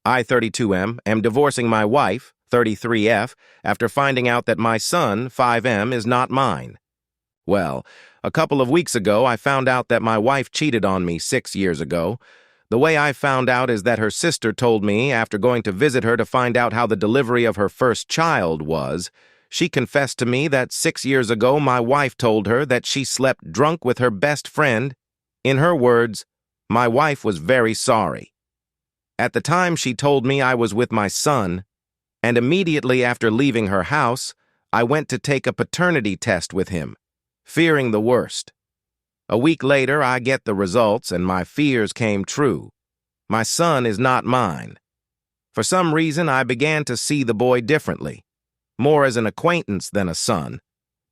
I, 32M, am divorcing my wife, 33F, after finding out that my son, 5M, is not mine. Well, a couple of weeks ago, I found out that my wife cheated on me 6 years ago. The way I found out is that her sister told me after going to visit her to find out how the delivery of her first child was. She confessed to me that 6 years ago my wife told her that she slept drunk with her best friend. In her words, my wife was very sorry. At the time she told me I was with my son, and immediately after leaving her house, I went to take a paternity test with him, fearing the worst. A week later, I get the results, and my fears came true. My son is not mine. For some reason, I began to see the boy differently, more as an acquaintance than a son.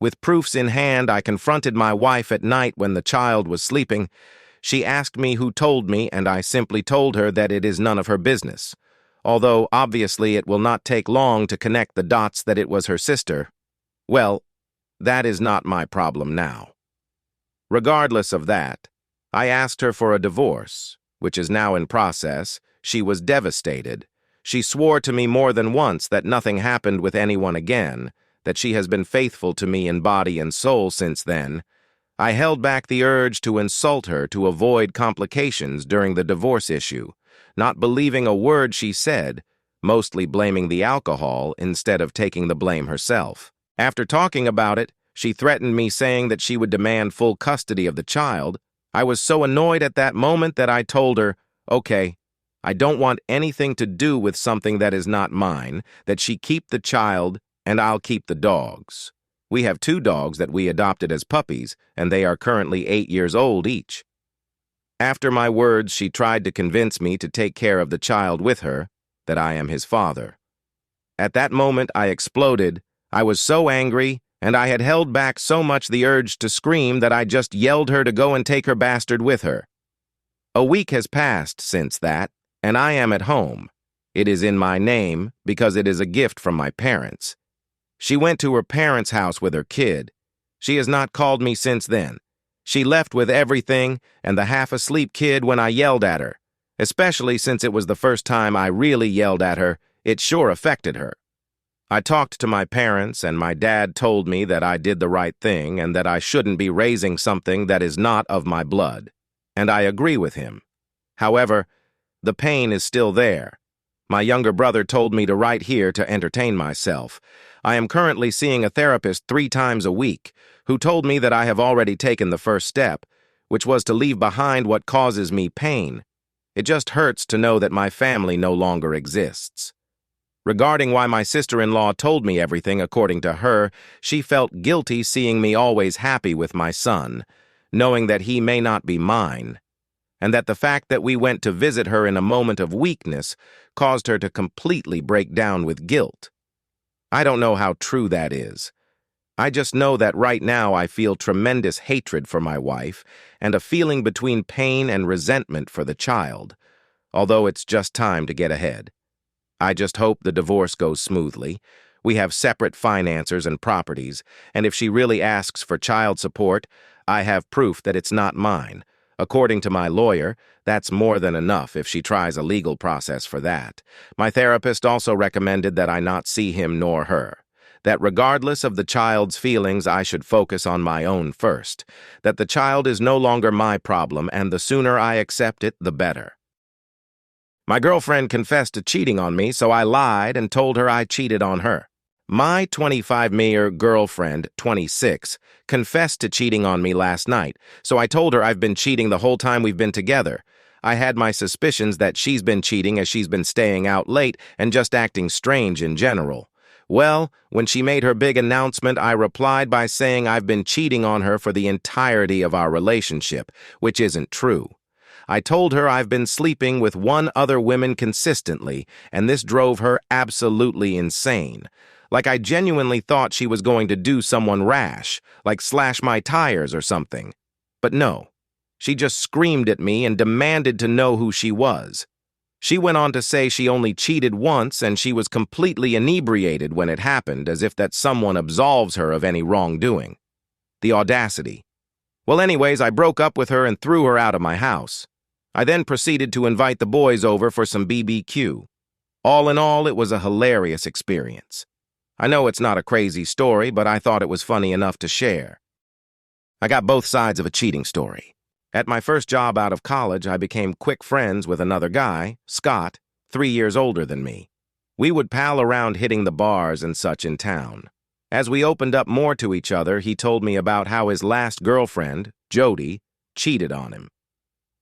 With proofs in hand, I confronted my wife at night when the child was sleeping. She asked me who told me, and I simply told her that it is none of her business, although obviously it will not take long to connect the dots that it was her sister. Well, that is not my problem now. Regardless of that, I asked her for a divorce, which is now in process. She was devastated. She swore to me more than once that nothing happened with anyone again, that she has been faithful to me in body and soul since then. I held back the urge to insult her to avoid complications during the divorce issue, not believing a word she said, mostly blaming the alcohol instead of taking the blame herself. After talking about it, she threatened me saying that she would demand full custody of the child. I was so annoyed at that moment that I told her, okay, I don't want anything to do with something that is not mine, that she keep the child and I'll keep the dogs. We have 2 dogs that we adopted as puppies, and they are currently 8 years old each. After my words, she tried to convince me to take care of the child with her, that I am his father. At that moment, I exploded. I was so angry, and I had held back so much the urge to scream that I just yelled her to go and take her bastard with her. A week has passed since that, and I am at home. It is in my name because it is a gift from my parents. She went to her parents' house with her kid. She has not called me since then. She left with everything and the half-asleep kid when I yelled at her. Especially since it was the first time I really yelled at her, it sure affected her. I talked to my parents, and my dad told me that I did the right thing and that I shouldn't be raising something that is not of my blood. And I agree with him. However, the pain is still there. My younger brother told me to write here to entertain myself. I am currently seeing a therapist 3 times a week, who told me that I have already taken the first step, which was to leave behind what causes me pain. It just hurts to know that my family no longer exists. Regarding why my sister-in-law told me everything, according to her, she felt guilty seeing me always happy with my son, knowing that he may not be mine, and that the fact that we went to visit her in a moment of weakness caused her to completely break down with guilt. I don't know how true that is. I just know that right now I feel tremendous hatred for my wife and a feeling between pain and resentment for the child, although it's just time to get ahead. I just hope the divorce goes smoothly. We have separate financiers and properties, and if she really asks for child support, I have proof that it's not mine. According to my lawyer, that's more than enough if she tries a legal process for that. My therapist also recommended that I not see him nor her. That regardless of the child's feelings, I should focus on my own first. That the child is no longer my problem, and the sooner I accept it, the better. My girlfriend confessed to cheating on me, so I lied and told her I cheated on her. My 25-year girlfriend, 26, confessed to cheating on me last night, so I told her I've been cheating the whole time we've been together. I had my suspicions that she's been cheating as she's been staying out late and just acting strange in general. Well, when she made her big announcement, I replied by saying I've been cheating on her for the entirety of our relationship, which isn't true. I told her I've been sleeping with 1 other woman consistently, and this drove her absolutely insane. Like I genuinely thought she was going to do someone rash, like slash my tires or something. But no, she just screamed at me and demanded to know who she was. She went on to say she only cheated once and she was completely inebriated when it happened, as if that someone absolves her of any wrongdoing. The audacity. Well, anyways, I broke up with her and threw her out of my house. I then proceeded to invite the boys over for some BBQ. All in all, it was a hilarious experience. I know it's not a crazy story, but I thought it was funny enough to share. I got both sides of a cheating story. At my first job out of college, I became quick friends with another guy, Scott, 3 years older than me. We would pal around hitting the bars and such in town. As we opened up more to each other, he told me about how his last girlfriend, Jody, cheated on him.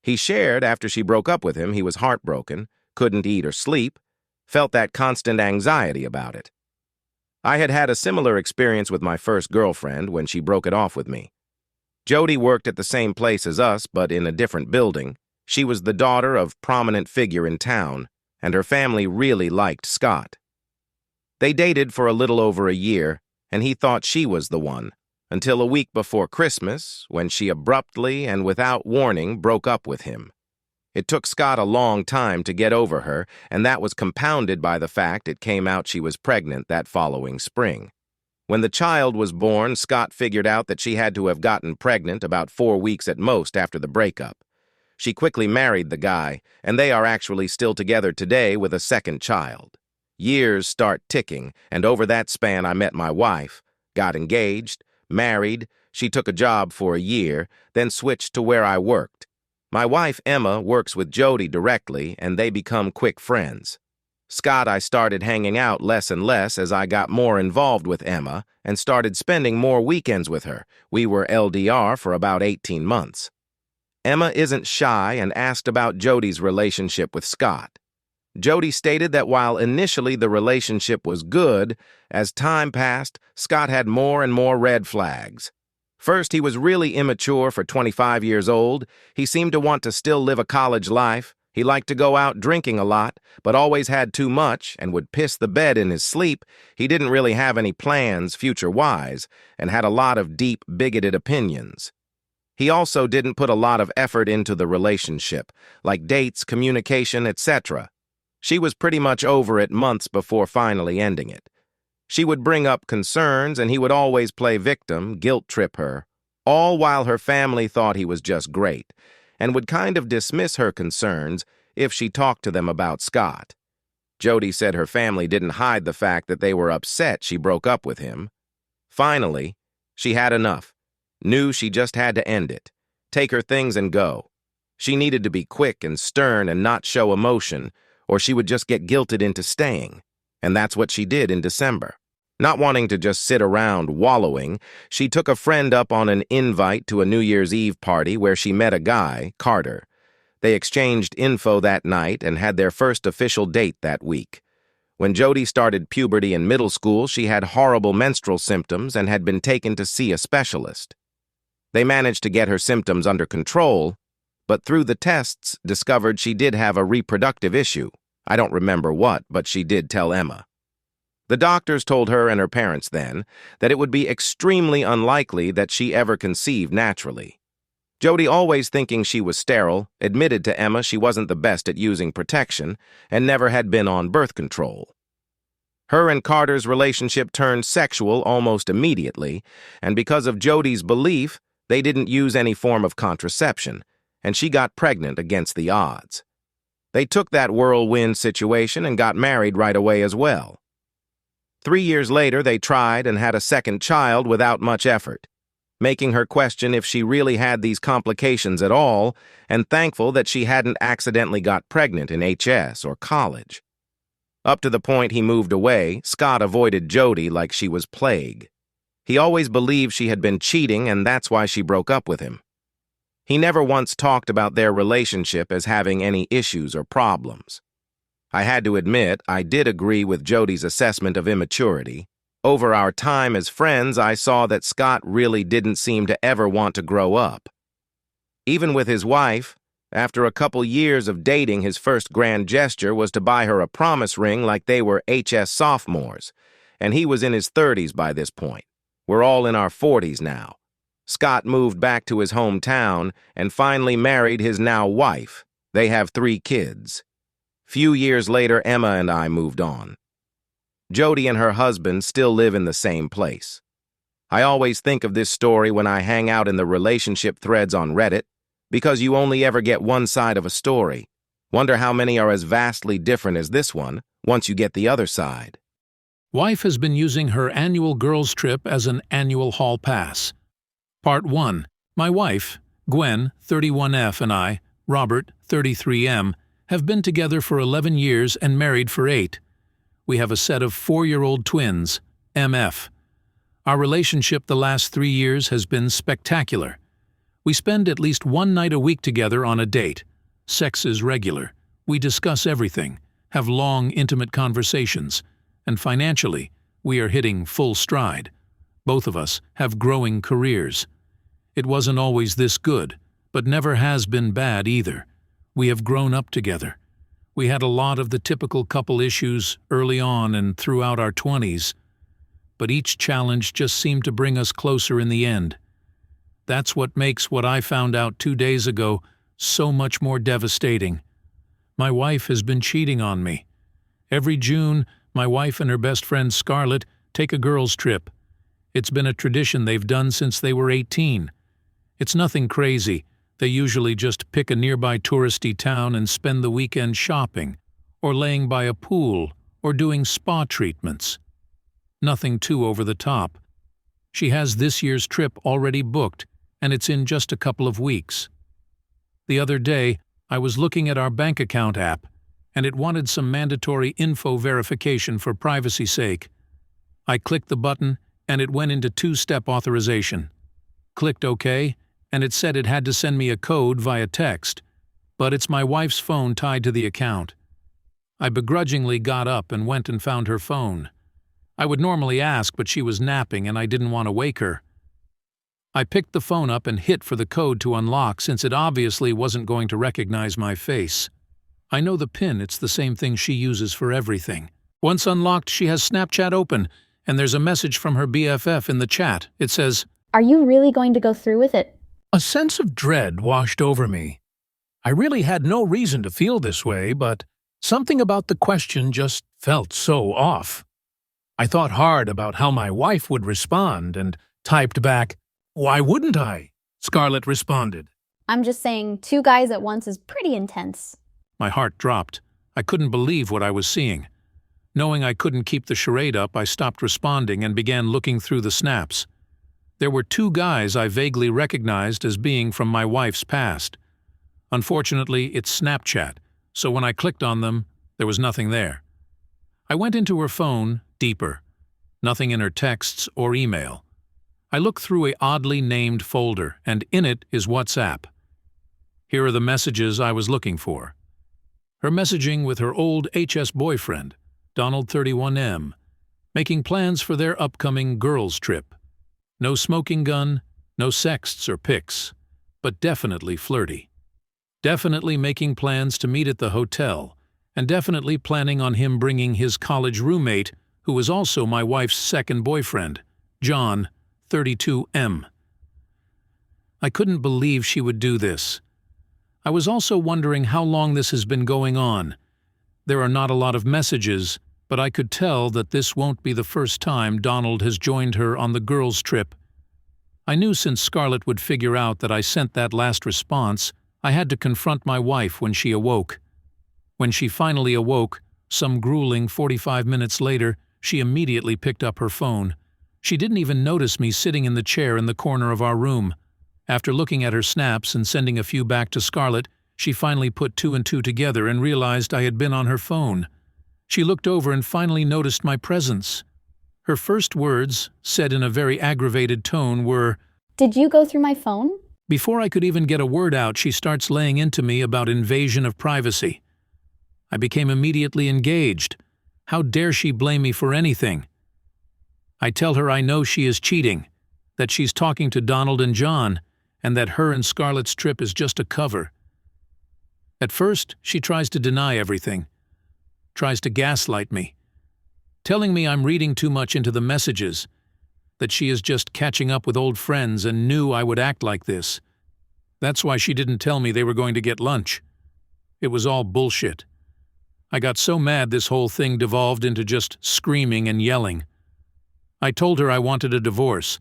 He shared after she broke up with him, he was heartbroken, couldn't eat or sleep, felt that constant anxiety about it. I had had a similar experience with my first girlfriend when she broke it off with me. Jody worked at the same place as us, but in a different building. She was the daughter of prominent figure in town, and her family really liked Scott. They dated for a little over a year, and he thought she was the one, until a week before Christmas, when she abruptly and without warning broke up with him. It took Scott a long time to get over her, and that was compounded by the fact it came out she was pregnant that following spring. When the child was born, Scott figured out that she had to have gotten pregnant about 4 weeks at most after the breakup. She quickly married the guy, and they are actually still together today with a second child. Years start ticking, and over that span I met my wife, got engaged, married, she took a job for a year, then switched to where I worked. My wife, Emma, works with Jody directly, and they become quick friends. Scott, I started hanging out less and less as I got more involved with Emma and started spending more weekends with her. We were LDR for about 18 months. Emma isn't shy and asked about Jody's relationship with Scott. Jody stated that while initially the relationship was good, as time passed, Scott had more and more red flags. First, he was really immature for 25 years old. He seemed to want to still live a college life. He liked to go out drinking a lot, but always had too much and would piss the bed in his sleep. He didn't really have any plans future-wise and had a lot of deep, bigoted opinions. He also didn't put a lot of effort into the relationship, like dates, communication, etc. She was pretty much over it months before finally ending it. She would bring up concerns, and he would always play victim, guilt-trip her, all while her family thought he was just great, and would kind of dismiss her concerns if she talked to them about Scott. Jody said her family didn't hide the fact that they were upset she broke up with him. Finally, she had enough, knew she just had to end it, take her things and go. She needed to be quick and stern and not show emotion, or she would just get guilted into staying. And that's what she did in December. Not wanting to just sit around wallowing, she took a friend up on an invite to a New Year's Eve party where she met a guy, Carter. They exchanged info that night and had their first official date that week. When Jody started puberty in middle school, she had horrible menstrual symptoms and had been taken to see a specialist. They managed to get her symptoms under control, but through the tests discovered she did have a reproductive issue. I don't remember what, but she did tell Emma. The doctors told her and her parents then that it would be extremely unlikely that she ever conceived naturally. Jody, always thinking she was sterile, admitted to Emma she wasn't the best at using protection and never had been on birth control. Her and Carter's relationship turned sexual almost immediately, and because of Jody's belief, they didn't use any form of contraception, and she got pregnant against the odds. They took that whirlwind situation and got married right away as well. 3 years later, they tried and had a second child without much effort, making her question if she really had these complications at all, and thankful that she hadn't accidentally got pregnant in HS or college. Up to the point he moved away, Scott avoided Jody like she was plague. He always believed she had been cheating, and that's why she broke up with him. He never once talked about their relationship as having any issues or problems. I had to admit, I did agree with Jody's assessment of immaturity. Over our time as friends, I saw that Scott really didn't seem to ever want to grow up. Even with his wife, after a couple years of dating, his first grand gesture was to buy her a promise ring like they were HS sophomores, and he was in his 30s by this point. We're all in our 40s now. Scott moved back to his hometown and finally married his now wife. They have 3 kids. Few years later, Emma and I moved on. Jody and her husband still live in the same place. I always think of this story when I hang out in the relationship threads on Reddit, because you only ever get one side of a story. Wonder how many are as vastly different as this one once you get the other side. Wife has been using her annual girls' trip as an annual hall pass. Part 1. My wife, Gwen, 31F, and I, Robert, 33M, have been together for 11 years and married for 8. We have a set of 4-year-old twins, MF. Our relationship the last 3 years has been spectacular. We spend at least one night a week together on a date. Sex is regular. We discuss everything, have long, intimate conversations, and financially, we are hitting full stride. Both of us have growing careers. It wasn't always this good, but never has been bad either. We have grown up together. We had a lot of the typical couple issues early on and throughout our 20s, but each challenge just seemed to bring us closer in the end. That's what makes what I found out 2 days ago so much more devastating. My wife has been cheating on me. Every June, my wife and her best friend Scarlett take a girls' trip. It's been a tradition they've done since they were 18. It's nothing crazy. They usually just pick a nearby touristy town and spend the weekend shopping, or laying by a pool, or doing spa treatments. Nothing too over the top. She has this year's trip already booked, and it's in just a couple of weeks. The other day, I was looking at our bank account app, and it wanted some mandatory info verification for privacy's sake. I clicked the button, and it went into 2-step authorization. Clicked OK, and it said it had to send me a code via text, but it's my wife's phone tied to the account. I begrudgingly got up and went and found her phone. I would normally ask, but she was napping and I didn't want to wake her. I picked the phone up and hit for the code to unlock since it obviously wasn't going to recognize my face. I know the PIN, it's the same thing she uses for everything. Once unlocked, she has Snapchat open, and there's a message from her BFF in the chat. It says, "Are you really going to go through with it?" A sense of dread washed over me. I really had no reason to feel this way, but something about the question just felt so off. I thought hard about how my wife would respond and typed back, "Why wouldn't I?" Scarlett responded. "I'm just saying 2 guys at once is pretty intense." My heart dropped. I couldn't believe what I was seeing. Knowing I couldn't keep the charade up, I stopped responding and began looking through the snaps. There were 2 guys I vaguely recognized as being from my wife's past. Unfortunately, it's Snapchat, so when I clicked on them, there was nothing there. I went into her phone, deeper. Nothing in her texts or email. I looked through a oddly named folder, and in it is WhatsApp. Here are the messages I was looking for. Her messaging with her old HS boyfriend, Donald 31M, making plans for their upcoming girls' trip. No smoking gun, no sexts or pics, but definitely flirty. Definitely making plans to meet at the hotel, and definitely planning on him bringing his college roommate, who was also my wife's second boyfriend, John, 32M. I couldn't believe she would do this. I was also wondering how long this has been going on. There are not a lot of messages, but I could tell that this won't be the first time Donald has joined her on the girls' trip. I knew since Scarlett would figure out that I sent that last response, I had to confront my wife when she awoke. When she finally awoke, some grueling 45 minutes later, she immediately picked up her phone. She didn't even notice me sitting in the chair in the corner of our room. After looking at her snaps and sending a few back to Scarlett, she finally put 2 and 2 together and realized I had been on her phone. She looked over and finally noticed my presence. Her first words, said in a very aggravated tone, were, "Did you go through my phone?" Before I could even get a word out, she starts laying into me about invasion of privacy. I became immediately engaged. How dare she blame me for anything? I tell her I know she is cheating, that she's talking to Donald and John, and that her and Scarlett's trip is just a cover. At first, she tries to deny everything, tries to gaslight me, telling me I'm reading too much into the messages, that she is just catching up with old friends and knew I would act like this. That's why she didn't tell me they were going to get lunch. It was all bullshit. I got so mad this whole thing devolved into just screaming and yelling. I told her I wanted a divorce,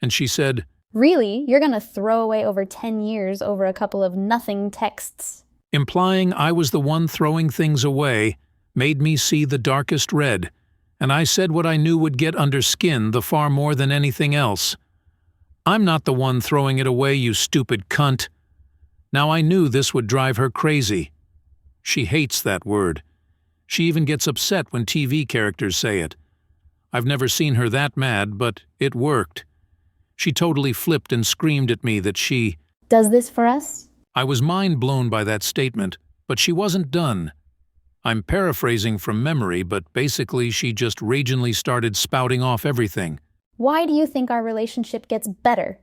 and she said, "Really? You're gonna throw away over 10 years over a couple of nothing texts?" Implying I was the one throwing things away made me see the darkest red, and I said what I knew would get under skin the far more than anything else. "I'm not the one throwing it away, you stupid cunt." Now I knew this would drive her crazy. She hates that word. She even gets upset when TV characters say it. I've never seen her that mad, but it worked. She totally flipped and screamed at me that she does this for us. I was mind blown by that statement, but she wasn't done. I'm paraphrasing from memory, but basically she just ragingly started spouting off everything. Why do you think our relationship gets better?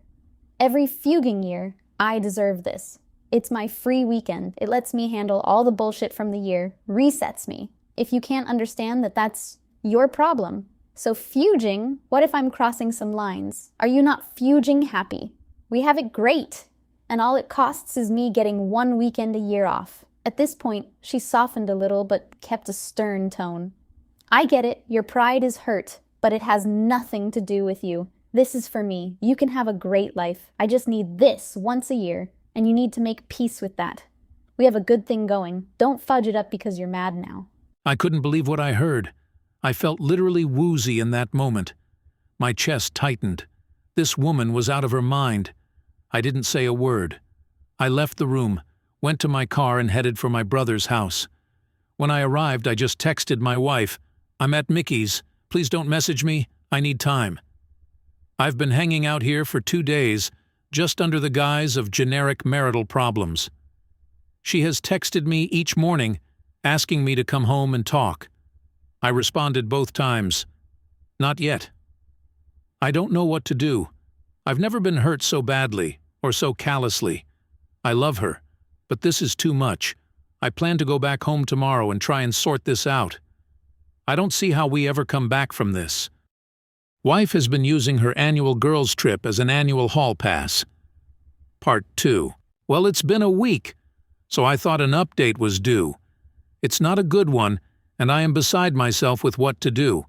Every fuging year, I deserve this. It's my free weekend. It lets me handle all the bullshit from the year, resets me. If you can't understand that, that's your problem. So fuging, what if I'm crossing some lines? Are you not fuging happy? We have it great, and all it costs is me getting 1 weekend a year off. At this point, she softened a little but kept a stern tone. I get it, your pride is hurt, but it has nothing to do with you. This is for me. You can have a great life. I just need this once a year, and you need to make peace with that. We have a good thing going. Don't fudge it up because you're mad now. I couldn't believe what I heard. I felt literally woozy in that moment. My chest tightened. This woman was out of her mind. I didn't say a word. I left the room, went to my car and headed for my brother's house. When I arrived, I just texted my wife, "I'm at Mickey's. Please don't message me. I need time." I've been hanging out here for 2 days, just under the guise of generic marital problems. She has texted me each morning, asking me to come home and talk. I responded both times, "Not yet." I don't know what to do. I've never been hurt so badly, or so callously. I love her, but this is too much. I plan to go back home tomorrow and try and sort this out. I don't see how we ever come back from this. Wife has been using her annual girls' trip as an annual hall pass. Part 2. Well, it's been a week, so I thought an update was due. It's not a good one, and I am beside myself with what to do.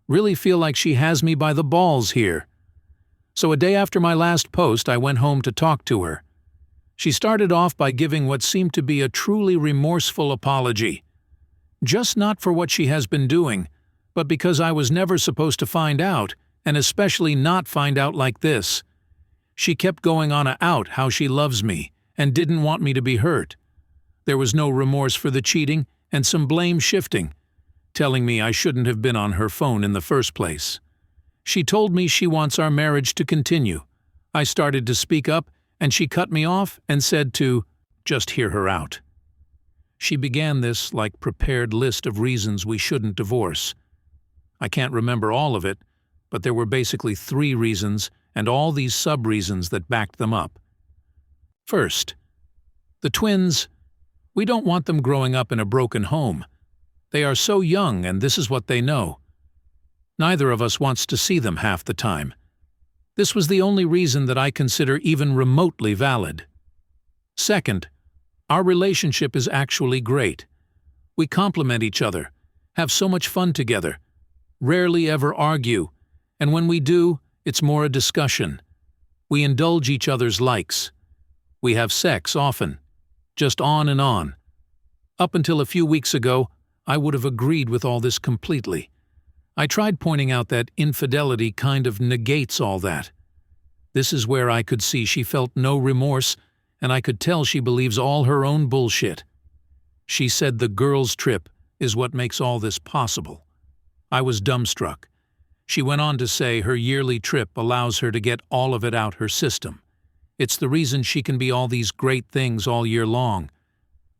Really feel like she has me by the balls here. So a day after my last post, I went home to talk to her. She started off by giving what seemed to be a truly remorseful apology. Just not for what she has been doing, but because I was never supposed to find out, and especially not find out like this. She kept going on how she loves me and didn't want me to be hurt. There was no remorse for the cheating and some blame shifting, telling me I shouldn't have been on her phone in the first place. She told me she wants our marriage to continue. I started to speak up, and she cut me off and said to just hear her out. She began this like prepared list of reasons we shouldn't divorce. I can't remember all of it, but there were basically 3 reasons and all these sub-reasons that backed them up. First, the twins, we don't want them growing up in a broken home. They are so young and this is what they know. Neither of us wants to see them half the time. This was the only reason that I consider even remotely valid. Second, our relationship is actually great. We complement each other, have so much fun together, rarely ever argue, and when we do, it's more a discussion. We indulge each other's likes. We have sex often, just on and on. Up until a few weeks ago, I would have agreed with all this completely. I tried pointing out that infidelity kind of negates all that. This is where I could see she felt no remorse, and I could tell she believes all her own bullshit. She said the girls' trip is what makes all this possible. I was dumbstruck. She went on to say her yearly trip allows her to get all of it out her system. It's the reason she can be all these great things all year long.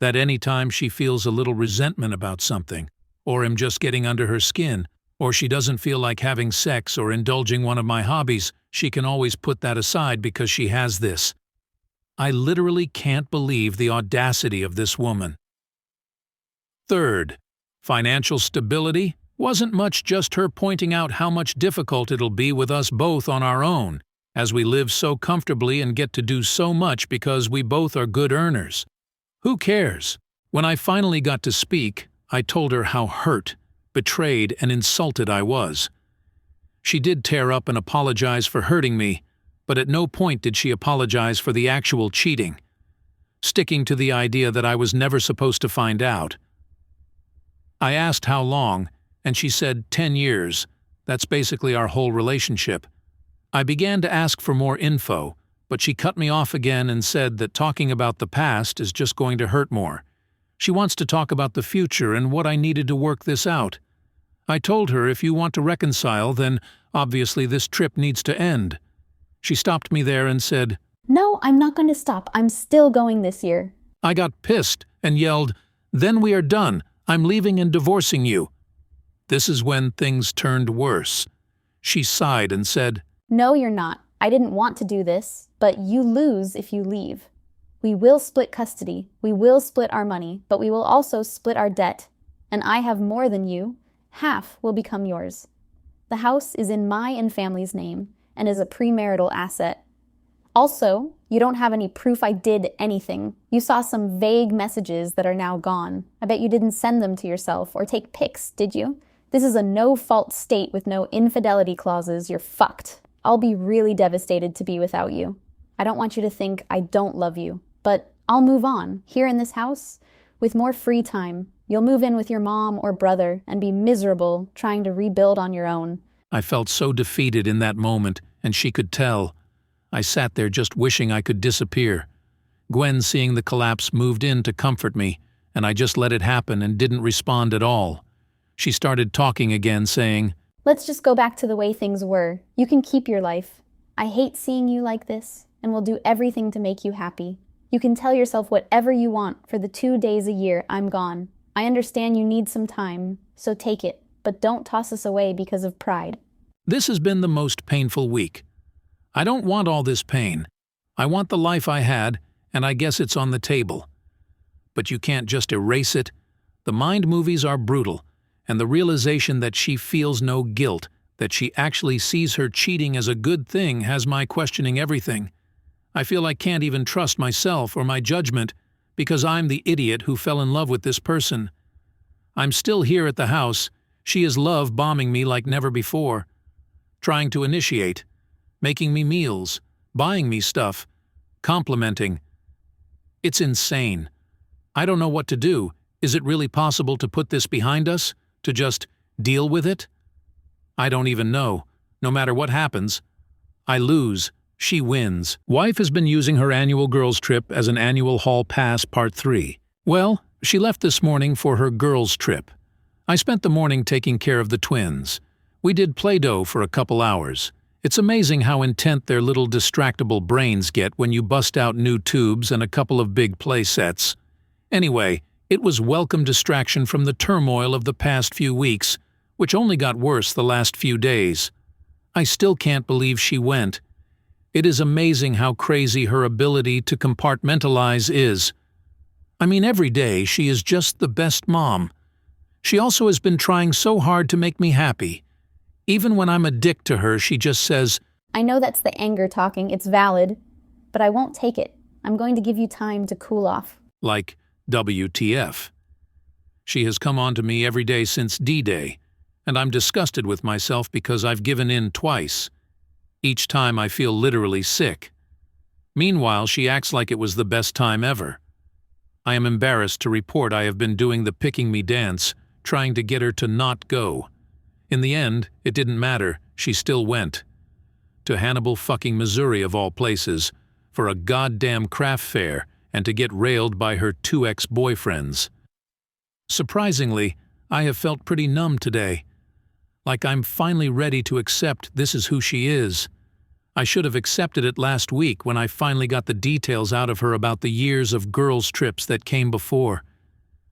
That any time she feels a little resentment about something, or am just getting under her skin, or she doesn't feel like having sex or indulging one of my hobbies, she can always put that aside because she has this. I literally can't believe the audacity of this woman. Third, financial stability wasn't much just her pointing out how much difficult it'll be with us both on our own, as we live so comfortably and get to do so much because we both are good earners. Who cares? When I finally got to speak, I told her how hurt, betrayed, and insulted I was. She did tear up and apologize for hurting me, but at no point did she apologize for the actual cheating. sticking to the idea that I was never supposed to find out. I asked how long, and she said 10 years. That's basically our whole relationship. I began to ask for more info, but she cut me off again and said that talking about the past is just going to hurt more. She wants to talk about the future and what I needed to work this out. I told her if you want to reconcile, then obviously this trip needs to end. She stopped me there and said, No, I'm not going to stop. I'm still going this year. I got pissed and yelled, Then we are done. I'm leaving and divorcing you. This is when things turned worse. She sighed and said, No, you're not. I didn't want to do this, but you lose if you leave. We will split custody. We will split our money, but we will also split our debt. And I have more than you. Half will become yours. The house is in my and family's name and is a premarital asset. Also, you don't have any proof I did anything. You saw some vague messages that are now gone. I bet you didn't send them to yourself or take pics, did you? This is a no-fault state with no infidelity clauses. You're fucked. I'll be really devastated to be without you. I don't want you to think I don't love you, but I'll move on, here in this house, with more free time. You'll move in with your mom or brother and be miserable trying to rebuild on your own. I felt so defeated in that moment, and she could tell. I sat there just wishing I could disappear. Gwen, seeing the collapse, moved in to comfort me, and I just let it happen and didn't respond at all. She started talking again, saying, Let's just go back to the way things were. You can keep your life. I hate seeing you like this, and will do everything to make you happy. You can tell yourself whatever you want for the 2 days a year I'm gone. I understand you need some time, so take it, but don't toss us away because of pride. This has been the most painful week. I don't want all this pain. I want the life I had, and I guess it's on the table. But you can't just erase it. The mind movies are brutal, and the realization that she feels no guilt, that she actually sees her cheating as a good thing, has my questioning everything. I feel I can't even trust myself or my judgment because I'm the idiot who fell in love with this person. I'm still here at the house. She is love bombing me like never before, trying to initiate, making me meals, buying me stuff, complimenting. It's insane. I don't know what to do. Is it really possible to put this behind us? To just deal with it? I don't even know. No matter what happens, I lose. She wins. Wife has been using her annual girls' trip as an annual hall pass part 3. Well, she left this morning for her girls' trip. I spent the morning taking care of the twins. We did Play-Doh for a couple hours. It's amazing how intent their little distractible brains get when you bust out new tubes and a couple of big play sets. Anyway, it was welcome distraction from the turmoil of the past few weeks, which only got worse the last few days. I still can't believe she went. It is amazing how crazy her ability to compartmentalize is. I mean, every day she is just the best mom. She also has been trying so hard to make me happy. Even when I'm a dick to her, she just says, I know that's the anger talking, it's valid, but I won't take it. I'm going to give you time to cool off. Like, WTF. She has come on to me every day since D-Day, and I'm disgusted with myself because I've given in twice. Each time I feel literally sick. Meanwhile, she acts like it was the best time ever. I am embarrassed to report I have been doing the picking me dance, trying to get her to not go. In the end, it didn't matter, she still went. To Hannibal fucking Missouri of all places, for a goddamn craft fair, and to get railed by her 2 ex-boyfriends. Surprisingly, I have felt pretty numb today. Like I'm finally ready to accept this is who she is. I should have accepted it last week when I finally got the details out of her about the years of girls' trips that came before.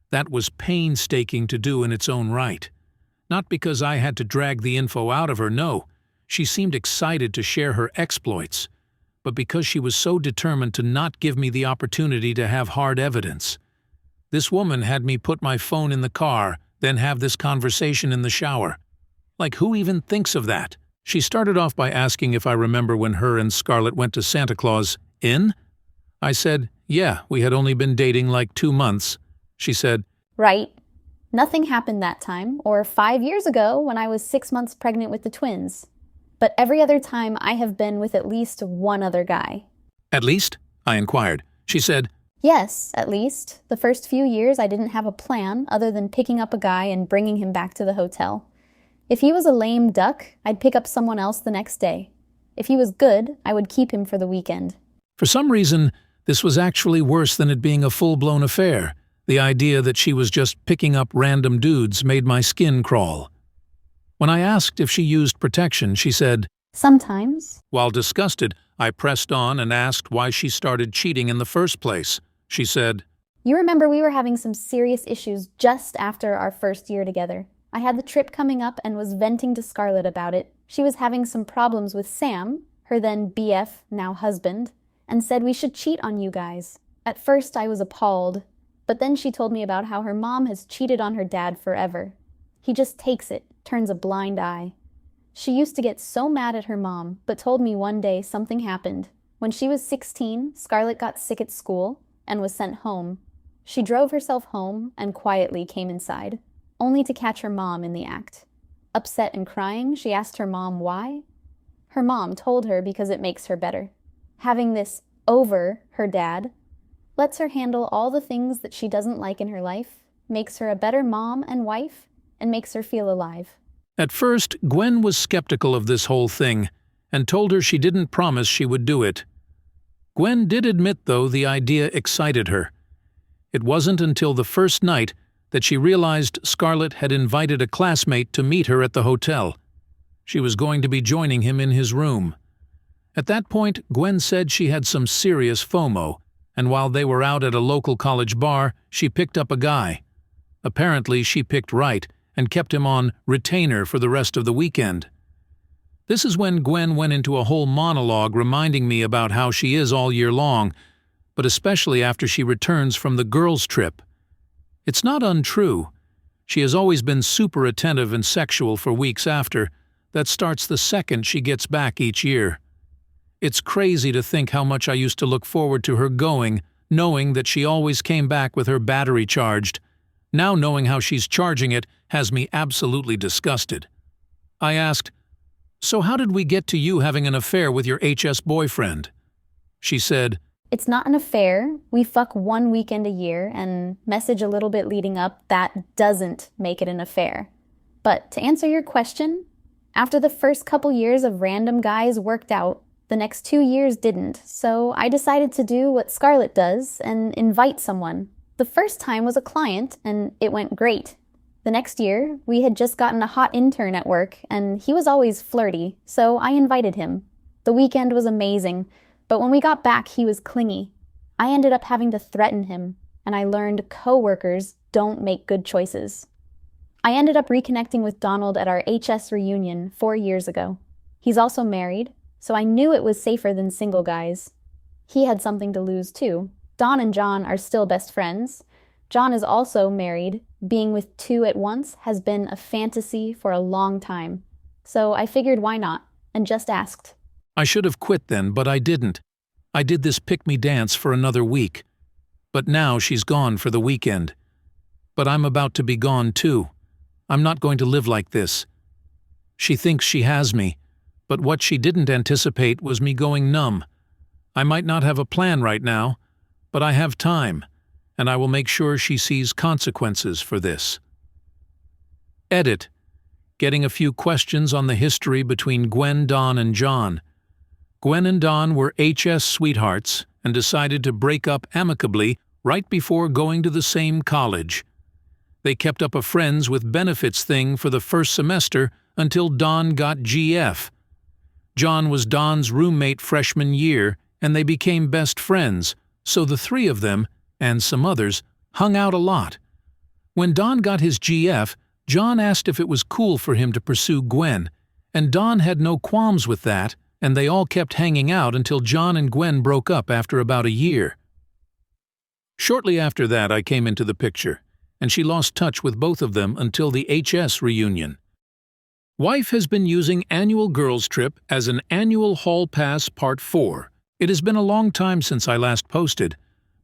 That was painstaking to do in its own right. Not because I had to drag the info out of her, no. She seemed excited to share her exploits, but because she was so determined to not give me the opportunity to have hard evidence. This woman had me put my phone in the car, then have this conversation in the shower. Like, who even thinks of that? She started off by asking if I remember when her and Scarlett went to Santa Claus Inn? I said, yeah, we had only been dating like 2 months. She said, Right. Nothing happened that time, or 5 years ago when I was 6 months pregnant with the twins. But every other time I have been with at least one other guy. At least? I inquired. She said, Yes, at least. The first few years I didn't have a plan other than picking up a guy and bringing him back to the hotel. If he was a lame duck, I'd pick up someone else the next day. If he was good, I would keep him for the weekend. For some reason, this was actually worse than it being a full-blown affair. The idea that she was just picking up random dudes made my skin crawl. When I asked if she used protection, she said, Sometimes. While disgusted, I pressed on and asked why she started cheating in the first place. She said, You remember we were having some serious issues just after our first year together. I had the trip coming up and was venting to Scarlett about it. She was having some problems with Sam, her then BF, now husband, and said we should cheat on you guys. At first I was appalled, but then she told me about how her mom has cheated on her dad forever. He just takes it, turns a blind eye. She used to get so mad at her mom, but told me one day something happened. When she was 16, Scarlett got sick at school and was sent home. She drove herself home and quietly came inside, only to catch her mom in the act. Upset and crying, she asked her mom why. Her mom told her because it makes her better. Having this over her dad lets her handle all the things that she doesn't like in her life, makes her a better mom and wife, and makes her feel alive. At first, Gwen was skeptical of this whole thing and told her she didn't promise she would do it. Gwen did admit, though, the idea excited her. It wasn't until the first night that she realized Scarlett had invited a classmate to meet her at the hotel. She was going to be joining him in his room. At that point, Gwen said she had some serious FOMO, and while they were out at a local college bar, she picked up a guy. Apparently, she picked right and kept him on retainer for the rest of the weekend. This is when Gwen went into a whole monologue reminding me about how she is all year long, but especially after she returns from the girls' trip. It's not untrue. She has always been super attentive and sexual for weeks after. That starts the second she gets back each year. It's crazy to think how much I used to look forward to her going, knowing that she always came back with her battery charged. Now knowing how she's charging it has me absolutely disgusted. I asked, So how did we get to you having an affair with your HS boyfriend? She said, It's not an affair. We fuck one weekend a year and message a little bit leading up. That doesn't make it an affair. But to answer your question, after the first couple years of random guys worked out, the next 2 years didn't, so I decided to do what Scarlett does and invite someone. The first time was a client, and it went great. The next year, we had just gotten a hot intern at work, and he was always flirty, so I invited him. The weekend was amazing, but when we got back, he was clingy. I ended up having to threaten him, and I learned coworkers don't make good choices. I ended up reconnecting with Donald at our HS reunion 4 years ago. He's also married, so I knew it was safer than single guys. He had something to lose too. Don and John are still best friends. John is also married. Being with two at once has been a fantasy for a long time. So I figured why not, and just asked. I should have quit then, but I didn't. I did this pick-me dance for another week. But now she's gone for the weekend. But I'm about to be gone too. I'm not going to live like this. She thinks she has me, but what she didn't anticipate was me going numb. I might not have a plan right now, but I have time, and I will make sure she sees consequences for this. Edit. Getting a few questions on the history between Gwen, Don, and John. Gwen and Don were HS sweethearts and decided to break up amicably right before going to the same college. They kept up a friends with benefits thing for the first semester until Don got GF. John was Don's roommate freshman year, and they became best friends, so the three of them, and some others, hung out a lot. When Don got his GF, John asked if it was cool for him to pursue Gwen, and Don had no qualms with that, and they all kept hanging out until John and Gwen broke up after about a year. Shortly after that, I came into the picture, and she lost touch with both of them until the HS reunion. Wife has been using annual girls' trip as an annual hall pass part 4. It has been a long time since I last posted,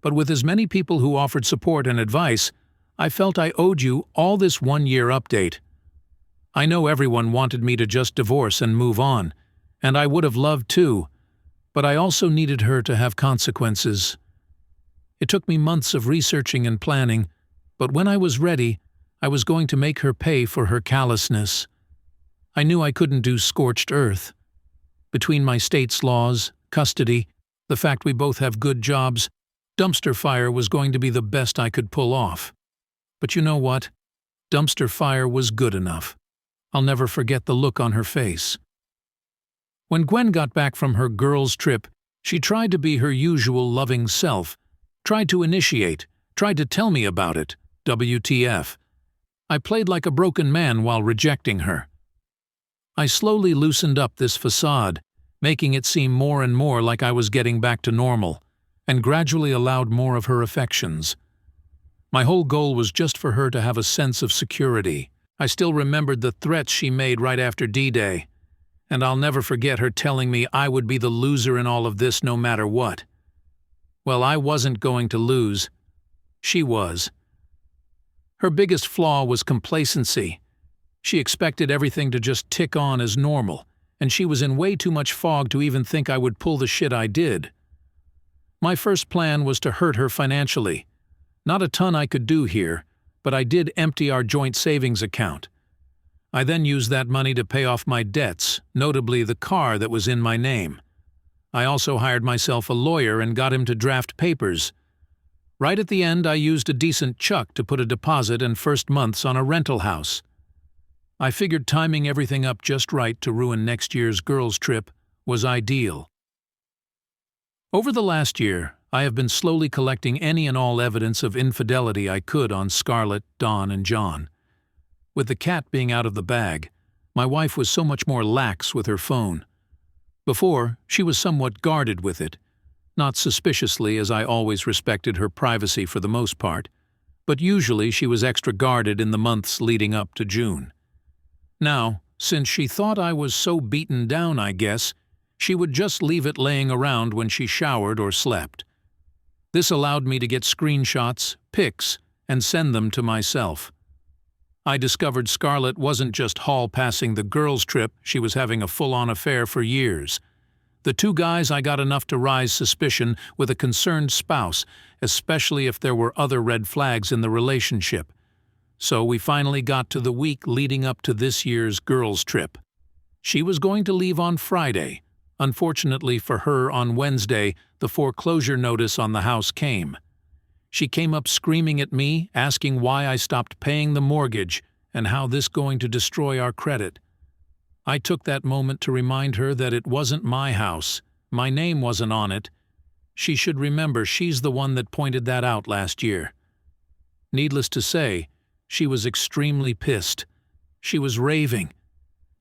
but with as many people who offered support and advice, I felt I owed you all this one-year update. I know everyone wanted me to just divorce and move on, and I would have loved to, but I also needed her to have consequences. It took me months of researching and planning, but when I was ready, I was going to make her pay for her callousness. I knew I couldn't do scorched earth. Between my state's laws, custody, the fact we both have good jobs, dumpster fire was going to be the best I could pull off. But you know what? Dumpster fire was good enough. I'll never forget the look on her face. When Gwen got back from her girls' trip, she tried to be her usual loving self, tried to initiate, tried to tell me about it. WTF. I played like a broken man while rejecting her. I slowly loosened up this facade, making it seem more and more like I was getting back to normal, and gradually allowed more of her affections. My whole goal was just for her to have a sense of security. I still remembered the threats she made right after D-Day, and I'll never forget her telling me I would be the loser in all of this no matter what. Well, I wasn't going to lose. She was. Her biggest flaw was complacency. She expected everything to just tick on as normal, and she was in way too much fog to even think I would pull the shit I did. My first plan was to hurt her financially. Not a ton I could do here, but I did empty our joint savings account. I then used that money to pay off my debts, notably the car that was in my name. I also hired myself a lawyer and got him to draft papers. Right at the end, I used a decent chuck to put a deposit and first months on a rental house. I figured timing everything up just right to ruin next year's girls' trip was ideal. Over the last year, I have been slowly collecting any and all evidence of infidelity I could on Scarlett, Dawn, and John. With the cat being out of the bag, my wife was so much more lax with her phone. Before, she was somewhat guarded with it, not suspiciously as I always respected her privacy for the most part, but usually she was extra guarded in the months leading up to June. Now, since she thought I was so beaten down, I guess, she would just leave it laying around when she showered or slept. This allowed me to get screenshots, pics, and send them to myself. I discovered Scarlett wasn't just hall-passing the girls' trip, she was having a full-on affair for years. The two guys I got enough to raise suspicion with a concerned spouse, especially if there were other red flags in the relationship. So we finally got to the week leading up to this year's girls' trip. She was going to leave on Friday. Unfortunately for her, on Wednesday, the foreclosure notice on the house came. She came up screaming at me, asking why I stopped paying the mortgage and how this going to destroy our credit. I took that moment to remind her that it wasn't my house. My name wasn't on it. She should remember she's the one that pointed that out last year. Needless to say, she was extremely pissed. She was raving.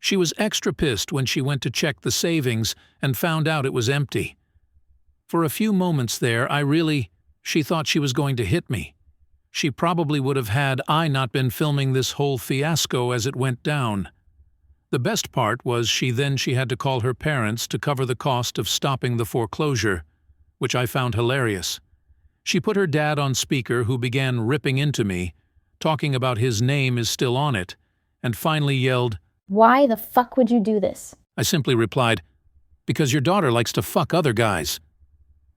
She was extra pissed when she went to check the savings and found out it was empty. For a few moments there, she thought she was going to hit me. She probably would have had I not been filming this whole fiasco as it went down. The best part was she had to call her parents to cover the cost of stopping the foreclosure, which I found hilarious. She put her dad on speaker, who began ripping into me, talking about his name is still on it, and finally yelled, "Why the fuck would you do this?" I simply replied, "Because your daughter likes to fuck other guys."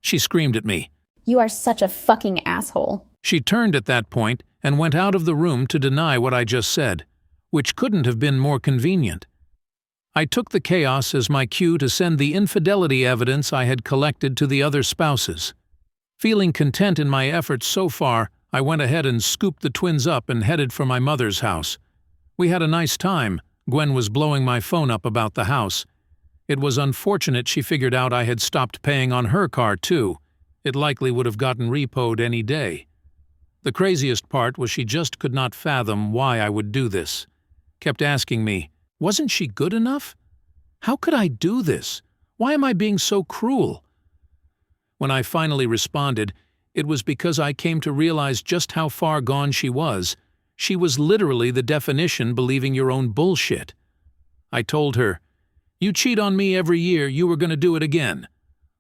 She screamed at me. "You are such a fucking asshole." She turned at that point and went out of the room to deny what I just said, which couldn't have been more convenient. I took the chaos as my cue to send the infidelity evidence I had collected to the other spouses. Feeling content in my efforts so far, I went ahead and scooped the twins up and headed for my mother's house. We had a nice time. Gwen was blowing my phone up about the house. It was unfortunate she figured out I had stopped paying on her car too. It likely would have gotten repoed any day. The craziest part was she just could not fathom why I would do this. Kept asking me, wasn't she good enough? How could I do this? Why am I being so cruel? When I finally responded, it was because I came to realize just how far gone she was. She was literally the definition believing your own bullshit. I told her, "You cheat on me every year, you were going to do it again.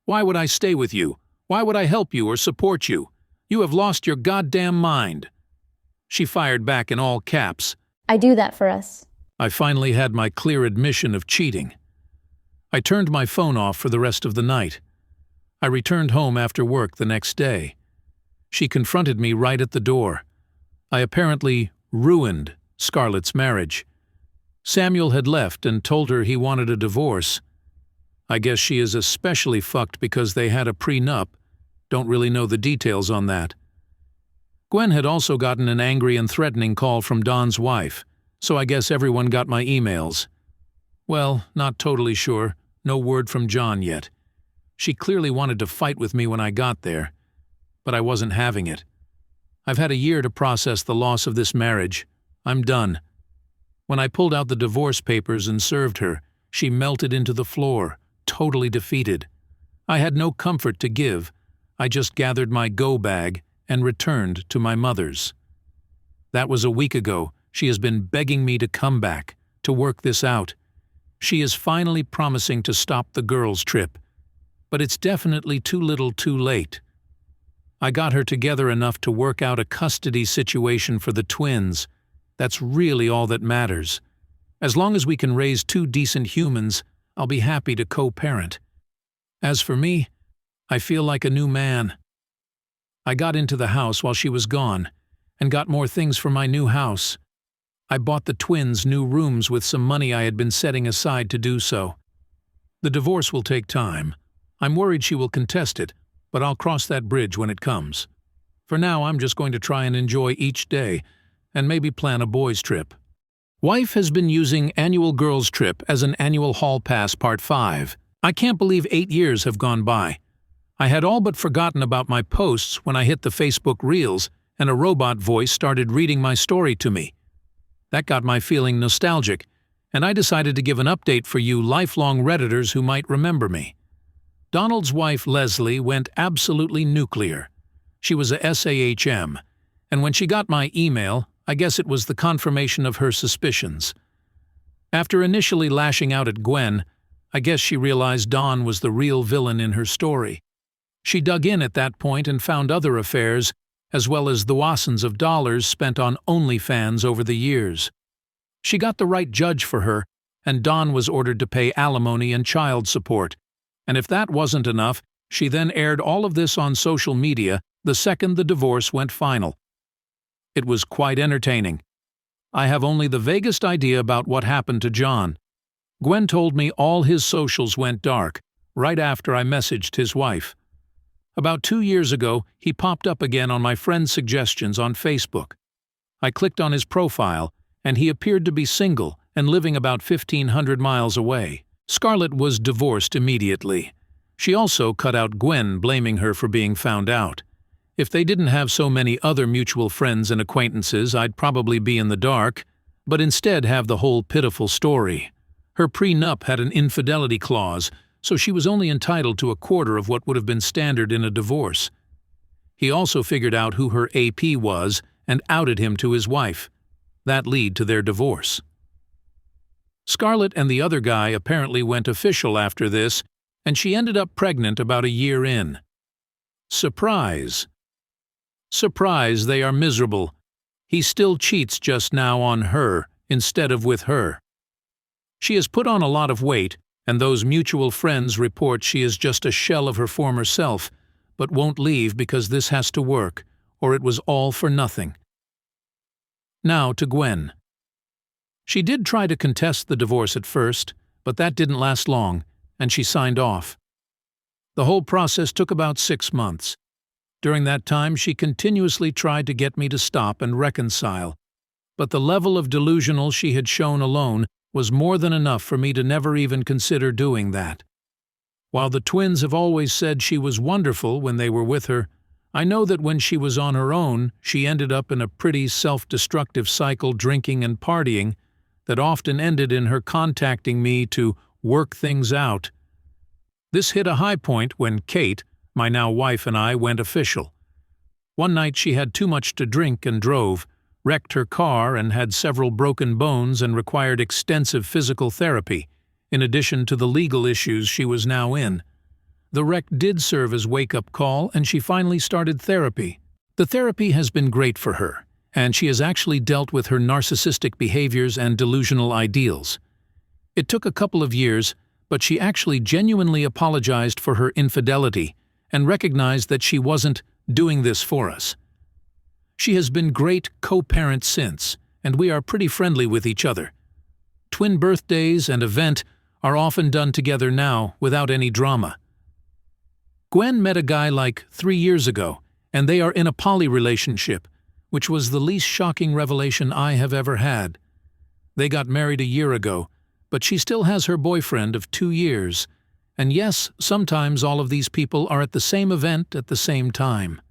Why would I stay with you? Why would I help you or support you? You have lost your goddamn mind." She fired back in all caps, "I do that for us." I finally had my clear admission of cheating. I turned my phone off for the rest of the night. I returned home after work the next day. She confronted me right at the door. I apparently ruined Scarlett's marriage. Samuel had left and told her he wanted a divorce. I guess she is especially fucked because they had a prenup. Don't really know the details on that. Gwen had also gotten an angry and threatening call from Don's wife, so I guess everyone got my emails. Well, not totally sure. No word from John yet. She clearly wanted to fight with me when I got there, but I wasn't having it. I've had a year to process the loss of this marriage. I'm done. When I pulled out the divorce papers and served her, she melted into the floor, totally defeated. I had no comfort to give. I just gathered my go bag and returned to my mother's. That was a week ago. She has been begging me to come back, to work this out. She is finally promising to stop the girls' trip. But it's definitely too little too late. I got her together enough to work out a custody situation for the twins. That's really all that matters. As long as we can raise two decent humans, I'll be happy to co-parent. As for me, I feel like a new man. I got into the house while she was gone, and got more things for my new house. I bought the twins new rooms with some money I had been setting aside to do so. The divorce will take time. I'm worried she will contest it, but I'll cross that bridge when it comes. For now, I'm just going to try and enjoy each day, and maybe plan a boys' trip. Wife has been using annual girls' trip as an annual hall pass part 5. I can't believe 8 years have gone by. I had all but forgotten about my posts when I hit the Facebook Reels and a robot voice started reading my story to me. That got my feeling nostalgic, and I decided to give an update for you lifelong Redditors who might remember me. Donald's wife Leslie went absolutely nuclear. She was a SAHM, and when she got my email, I guess it was the confirmation of her suspicions. After initially lashing out at Gwen, I guess she realized Don was the real villain in her story. She dug in at that point and found other affairs, as well as thousands of dollars spent on OnlyFans over the years. She got the right judge for her, and Don was ordered to pay alimony and child support. And if that wasn't enough, she then aired all of this on social media the second the divorce went final. It was quite entertaining. I have only the vaguest idea about what happened to John. Gwen told me all his socials went dark, right after I messaged his wife. About 2 years ago, he popped up again on my friend's suggestions on Facebook. I clicked on his profile, and he appeared to be single and living about 1,500 miles away. Scarlett was divorced immediately. She also cut out Gwen, blaming her for being found out. If they didn't have so many other mutual friends and acquaintances, I'd probably be in the dark, but instead have the whole pitiful story. Her prenup had an infidelity clause, so she was only entitled to a quarter of what would have been standard in a divorce. He also figured out who her AP was and outed him to his wife. That led to their divorce. Scarlett and the other guy apparently went official after this, and she ended up pregnant about a year in. Surprise. Surprise, they are miserable. He still cheats just now on her instead of with her. She has put on a lot of weight, and those mutual friends report she is just a shell of her former self, but won't leave because this has to work, or it was all for nothing. Now to Gwen. She did try to contest the divorce at first, but that didn't last long, and she signed off. The whole process took about 6 months. During that time, she continuously tried to get me to stop and reconcile, but the level of delusional she had shown alone was more than enough for me to never even consider doing that. While the twins have always said she was wonderful when they were with her, I know that when she was on her own, she ended up in a pretty self-destructive cycle, drinking and partying, that often ended in her contacting me to work things out. This hit a high point when Kate, my now wife, and I went official. One night she had too much to drink and drove, wrecked her car and had several broken bones and required extensive physical therapy, in addition to the legal issues she was now in. The wreck did serve as wake-up call, and she finally started therapy. The therapy has been great for her, and she has actually dealt with her narcissistic behaviors and delusional ideals. It took a couple of years, but she actually genuinely apologized for her infidelity and recognized that she wasn't doing this for us. She has been great co-parent since, and we are pretty friendly with each other. Twin birthdays and event are often done together now without any drama. Gwen met a guy like 3 years ago, and they are in a poly relationship, which was the least shocking revelation I have ever had. They got married a year ago, but she still has her boyfriend of 2 years. And yes, sometimes all of these people are at the same event at the same time.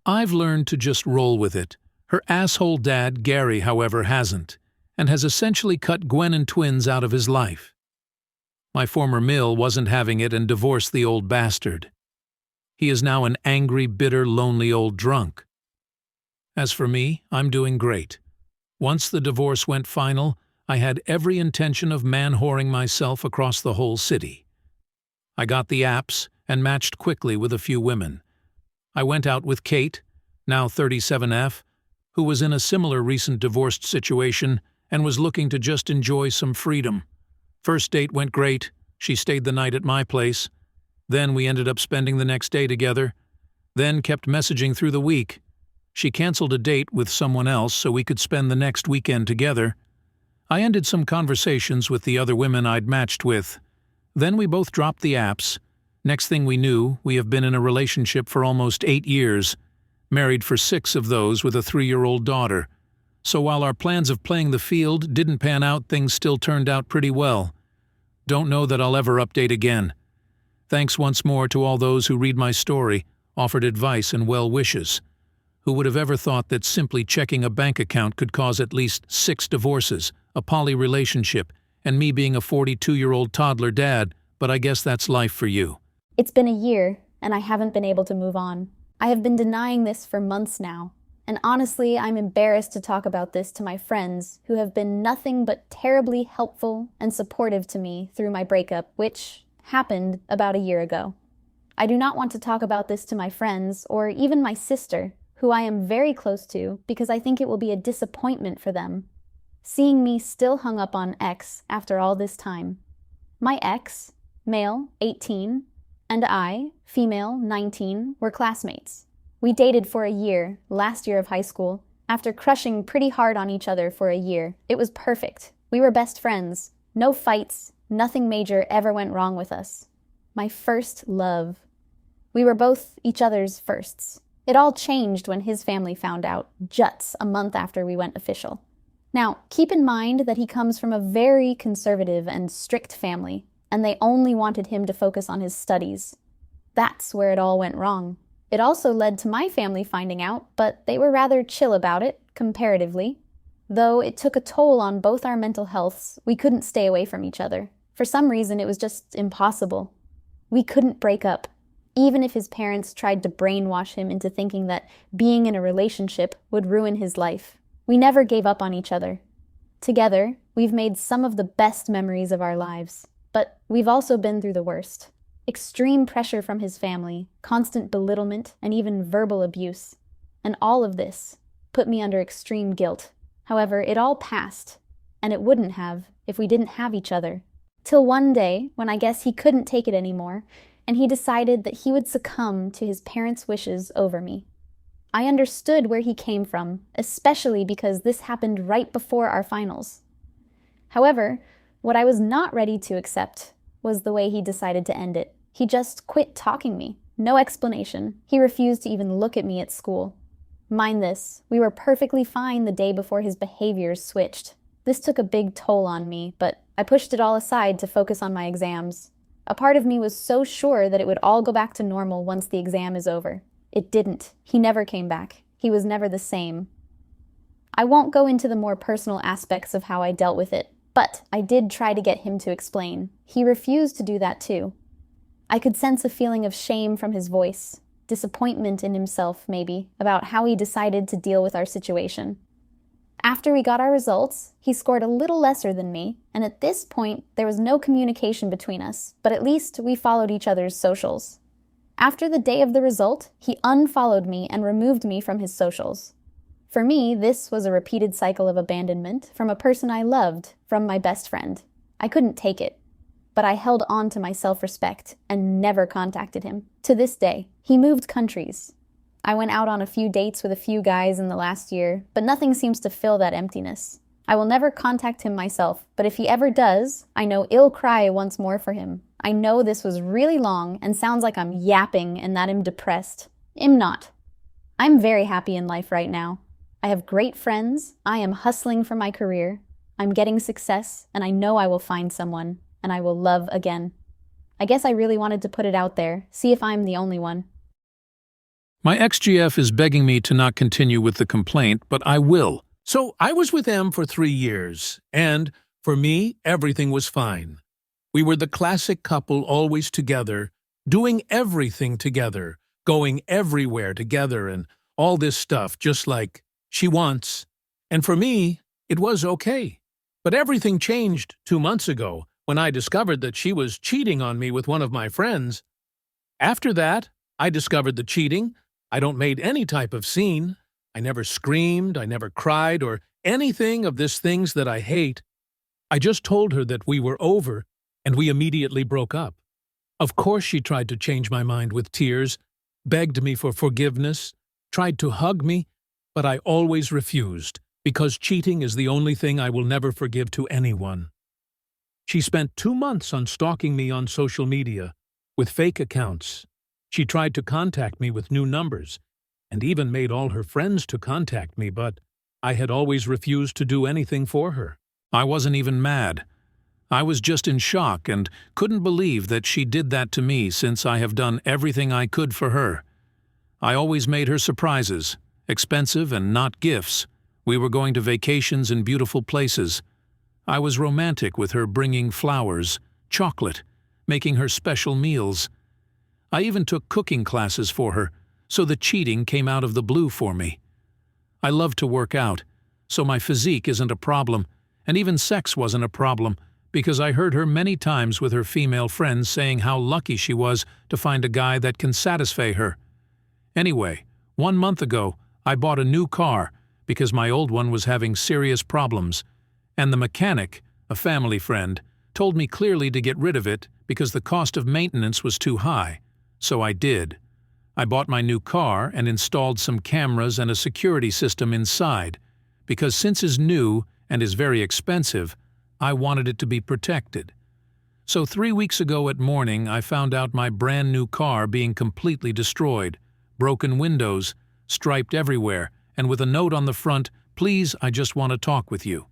I've learned to just roll with it. Her asshole dad, Gary, however, hasn't, and has essentially cut Gwen and twins out of his life. My former mill wasn't having it and divorced the old bastard. He is now an angry, bitter, lonely old drunk. As for me, I'm doing great. Once the divorce went final, I had every intention of man-whoring myself across the whole city. I got the apps and matched quickly with a few women. I went out with Kate, now 37F, who was in a similar recent divorced situation and was looking to just enjoy some freedom. First date went great. She stayed the night at my place. Then we ended up spending the next day together. Then kept messaging through the week. She canceled a date with someone else so we could spend the next weekend together. I ended some conversations with the other women I'd matched with. Then we both dropped the apps. Next thing we knew, we have been in a relationship for almost 8 years, married for 6 of those with a 3-year-old daughter. So while our plans of playing the field didn't pan out, things still turned out pretty well. Don't know that I'll ever update again. Thanks once more to all those who read my story, offered advice and well wishes. Who would have ever thought that simply checking a bank account could cause at least 6 divorces, a poly relationship, and me being a 42-year-old toddler dad, but I guess that's life for you. It's been a year, and I haven't been able to move on. I have been denying this for months now, and honestly, I'm embarrassed to talk about this to my friends who have been nothing but terribly helpful and supportive to me through my breakup, which happened about a year ago. I do not want to talk about this to my friends or even my sister, who I am very close to, because I think it will be a disappointment for them, seeing me still hung up on X after all this time. My ex, male, 18, and I, female, 19, were classmates. We dated for a year, last year of high school, after crushing pretty hard on each other for a year. It was perfect. We were best friends. No fights, nothing major ever went wrong with us. My first love. We were both each other's firsts. It all changed when his family found out, just a month after we went official. Now, keep in mind that he comes from a very conservative and strict family, and they only wanted him to focus on his studies. That's where it all went wrong. It also led to my family finding out, but they were rather chill about it, comparatively. Though it took a toll on both our mental healths, we couldn't stay away from each other. For some reason, it was just impossible. We couldn't break up, even if his parents tried to brainwash him into thinking that being in a relationship would ruin his life. We never gave up on each other. Together, we've made some of the best memories of our lives, but we've also been through the worst. Extreme pressure from his family, constant belittlement, and even verbal abuse. And all of this put me under extreme guilt. However, it all passed, and it wouldn't have if we didn't have each other. Till one day, when I guess he couldn't take it anymore, and he decided that he would succumb to his parents' wishes over me. I understood where he came from, especially because this happened right before our finals. However, what I was not ready to accept was the way he decided to end it. He just quit talking me. No explanation. He refused to even look at me at school. Mind this, we were perfectly fine the day before his behaviors switched. This took a big toll on me, but I pushed it all aside to focus on my exams. A part of me was so sure that it would all go back to normal once the exam is over. It didn't. He never came back. He was never the same. I won't go into the more personal aspects of how I dealt with it, but I did try to get him to explain. He refused to do that too. I could sense a feeling of shame from his voice, disappointment in himself maybe, about how he decided to deal with our situation. After we got our results, he scored a little lesser than me, and at this point, there was no communication between us, but at least we followed each other's socials. After the day of the result, he unfollowed me and removed me from his socials. For me, this was a repeated cycle of abandonment from a person I loved, from my best friend. I couldn't take it, but I held on to my self-respect and never contacted him. To this day, he moved countries. I went out on a few dates with a few guys in the last year, but nothing seems to fill that emptiness. I will never contact him myself, but if he ever does, I know I'll cry once more for him. I know this was really long and sounds like I'm yapping and that I'm depressed. I'm not. I'm very happy in life right now. I have great friends, I am hustling for my career, I'm getting success, and I know I will find someone, and I will love again. I guess I really wanted to put it out there, see if I'm the only one. My ex-GF is begging me to not continue with the complaint, but I will. So I was with M for 3 years, and for me, everything was fine. We were the classic couple always together, doing everything together, going everywhere together and all this stuff just like she wants. And for me, it was okay. But everything changed 2 months ago when I discovered that she was cheating on me with one of my friends. After that, I discovered the cheating. I don't made any type of scene. I never screamed, I never cried, or anything of these things that I hate. I just told her that we were over, and we immediately broke up. Of course she tried to change my mind with tears, begged me for forgiveness, tried to hug me, but I always refused, because cheating is the only thing I will never forgive to anyone. She spent 2 months on stalking me on social media, with fake accounts. She tried to contact me with new numbers, and even made all her friends to contact me, but I had always refused to do anything for her. I wasn't even mad. I was just in shock and couldn't believe that she did that to me since I have done everything I could for her. I always made her surprises, expensive and not gifts. We were going to vacations in beautiful places. I was romantic with her, bringing flowers, chocolate, making her special meals. I even took cooking classes for her, so the cheating came out of the blue for me. I love to work out, so my physique isn't a problem, and even sex wasn't a problem, because I heard her many times with her female friends saying how lucky she was to find a guy that can satisfy her. Anyway, 1 month ago, I bought a new car because my old one was having serious problems, and the mechanic, a family friend, told me clearly to get rid of it because the cost of maintenance was too high. So I did. I bought my new car and installed some cameras and a security system inside, because since it's new and is very expensive, I wanted it to be protected. So 3 weeks ago at morning, I found out my brand new car being completely destroyed, broken windows, striped everywhere, and with a note on the front, "Please, I just want to talk with you."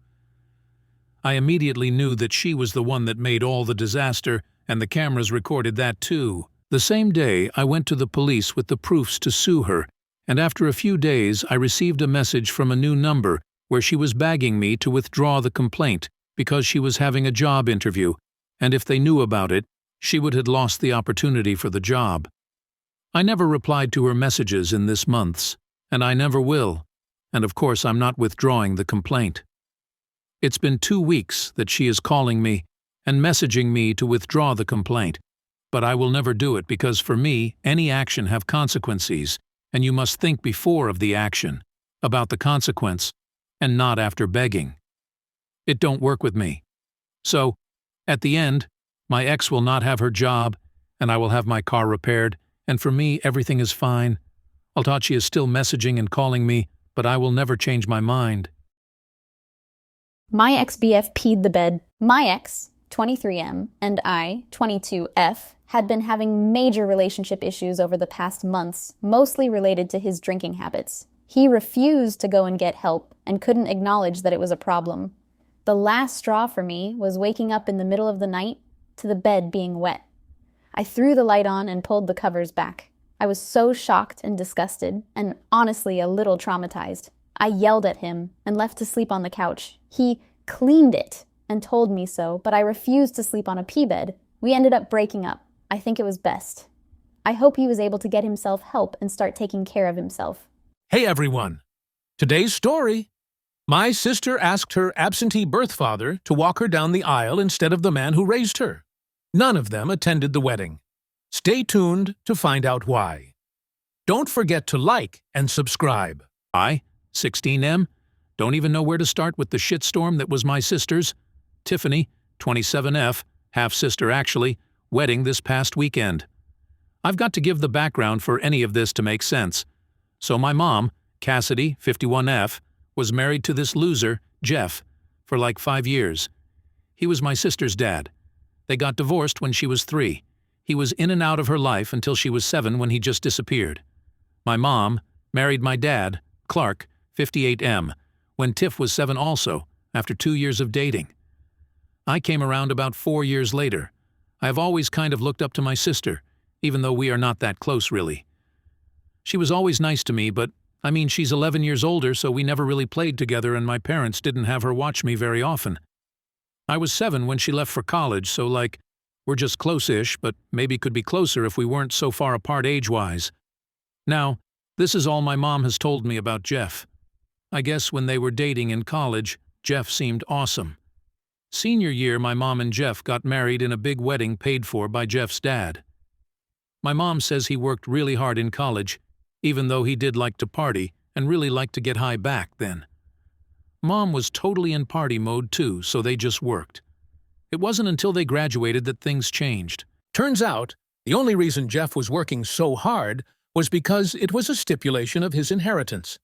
I immediately knew that she was the one that made all the disaster, and the cameras recorded that too. The same day, I went to the police with the proofs to sue her, and after a few days I received a message from a new number where she was begging me to withdraw the complaint because she was having a job interview, and if they knew about it, she would have lost the opportunity for the job. I never replied to her messages in this months, and I never will, and of course I'm not withdrawing the complaint. It's been 2 weeks that she is calling me and messaging me to withdraw the complaint, but I will never do it because for me, any action have consequences, and you must think before of the action, about the consequence, and not after begging. It don't work with me. So, at the end, my ex will not have her job, and I will have my car repaired, and for me, everything is fine. Altachi is still messaging and calling me, but I will never change my mind. My ex-BF peed the bed. My ex, 23M, and I, 22F, had been having major relationship issues over the past months, mostly related to his drinking habits. He refused to go and get help and couldn't acknowledge that it was a problem. The last straw for me was waking up in the middle of the night to the bed being wet. I threw the light on and pulled the covers back. I was so shocked and disgusted, and honestly a little traumatized. I yelled at him and left to sleep on the couch. He cleaned it and told me so, but I refused to sleep on a pee bed. We ended up breaking up. I think it was best. I hope he was able to get himself help and start taking care of himself. Hey everyone! Today's story. My sister asked her absentee birth father to walk her down the aisle instead of the man who raised her. None of them attended the wedding. Stay tuned to find out why. Don't forget to like and subscribe. I, 16M, don't even know where to start with the shitstorm that was my sister's, Tiffany, 27F, half-sister actually, wedding this past weekend. I've got to give the background for any of this to make sense. So my mom, Cassidy, 51F, was married to this loser, Jeff, for like 5 years. He was my sister's dad. They got divorced when she was 3. He was in and out of her life until she was 7 when he just disappeared. My mom married my dad, Clark, 58M, when Tiff was 7 also, after 2 years of dating. I came around about 4 years later. I have always kind of looked up to my sister, even though we are not that close really. She was always nice to me, but I mean she's 11 years older, so we never really played together and my parents didn't have her watch me very often. I was 7 when she left for college, so like, we're just close-ish, but maybe could be closer if we weren't so far apart age-wise. Now, this is all my mom has told me about Jeff. I guess when they were dating in college, Jeff seemed awesome. Senior year, my mom and Jeff got married in a big wedding paid for by Jeff's dad. My mom says he worked really hard in college, even though he did like to party and really liked to get high back then. Mom was totally in party mode too, so they just worked. It wasn't until they graduated that things changed. Turns out, the only reason Jeff was working so hard was because it was a stipulation of his inheritance.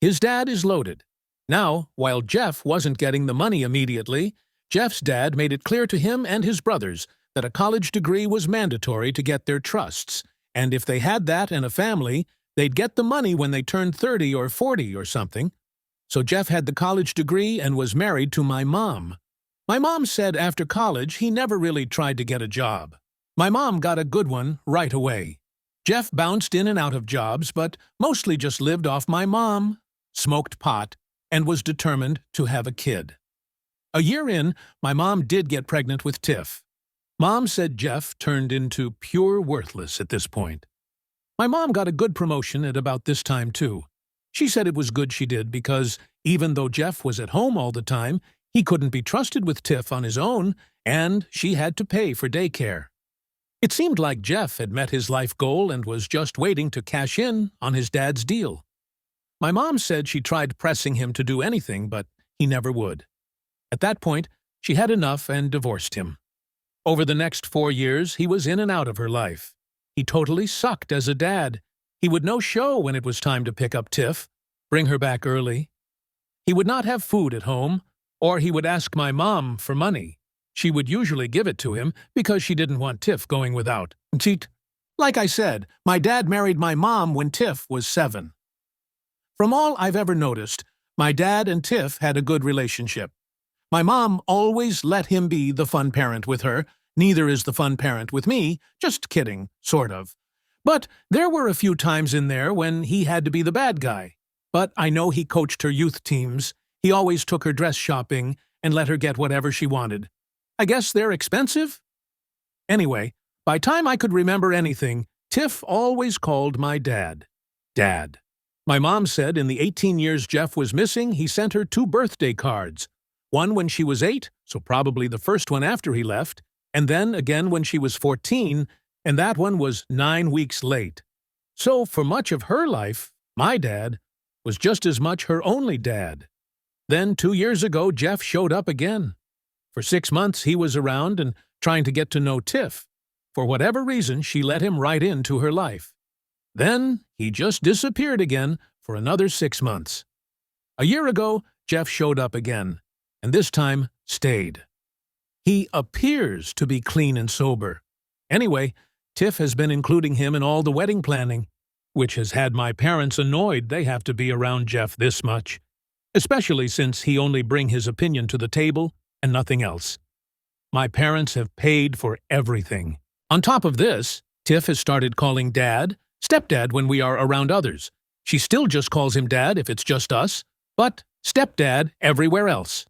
His dad is loaded. Now, while Jeff wasn't getting the money immediately, Jeff's dad made it clear to him and his brothers that a college degree was mandatory to get their trusts, and if they had that and a family, they'd get the money when they turned 30 or 40 or something. So Jeff had the college degree and was married to my mom. My mom said after college he never really tried to get a job. My mom got a good one right away. Jeff bounced in and out of jobs, but mostly just lived off my mom, smoked pot, and was determined to have a kid. A year in, my mom did get pregnant with Tiff. Mom said Jeff turned into pure worthless at this point. My mom got a good promotion at about this time, too. She said it was good she did because, even though Jeff was at home all the time, he couldn't be trusted with Tiff on his own, and she had to pay for daycare. It seemed like Jeff had met his life goal and was just waiting to cash in on his dad's deal. My mom said she tried pressing him to do anything, but he never would. At that point, she had enough and divorced him. Over the next 4 years, he was in and out of her life. He totally sucked as a dad. He would no show when it was time to pick up Tiff, bring her back early. He would not have food at home, or he would ask my mom for money. She would usually give it to him because she didn't want Tiff going without. Cheat. Like I said, my dad married my mom when Tiff was 7. From all I've ever noticed, my dad and Tiff had a good relationship. My mom always let him be the fun parent with her. Neither is the fun parent with me. Just kidding, sort of. But there were a few times in there when he had to be the bad guy. But I know he coached her youth teams. He always took her dress shopping and let her get whatever she wanted. I guess they're expensive? Anyway, by time I could remember anything, Tiff always called my dad, Dad. My mom said in the 18 years Jeff was missing, he sent her 2 birthday cards. One when she was 8, so probably the first one after he left, and then again when she was 14, and that one was 9 weeks late. So for much of her life, my dad was just as much her only dad. Then 2 years ago, Jeff showed up again. For 6 months, he was around and trying to get to know Tiff. For whatever reason, she let him right into her life. Then he just disappeared again for another 6 months. A year ago, Jeff showed up again, and this time stayed. He appears to be clean and sober. Anyway, Tiff has been including him in all the wedding planning, which has had my parents annoyed they have to be around Jeff this much, especially since he only bring his opinion to the table and nothing else. My parents have paid for everything. On top of this, Tiff has started calling Dad stepdad when we are around others. She still just calls him Dad if it's just us, but stepdad everywhere else.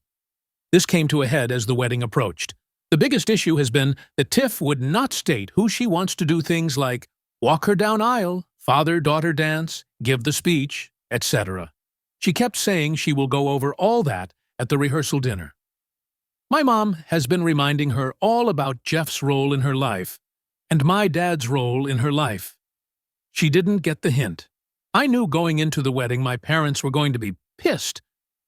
This came to a head as the wedding approached. The biggest issue has been that Tiff would not state who she wants to do things like walk her down aisle, father-daughter dance, give the speech, etc. She kept saying she will go over all that at the rehearsal dinner. My mom has been reminding her all about Jeff's role in her life and my dad's role in her life. She didn't get the hint. I knew going into the wedding my parents were going to be pissed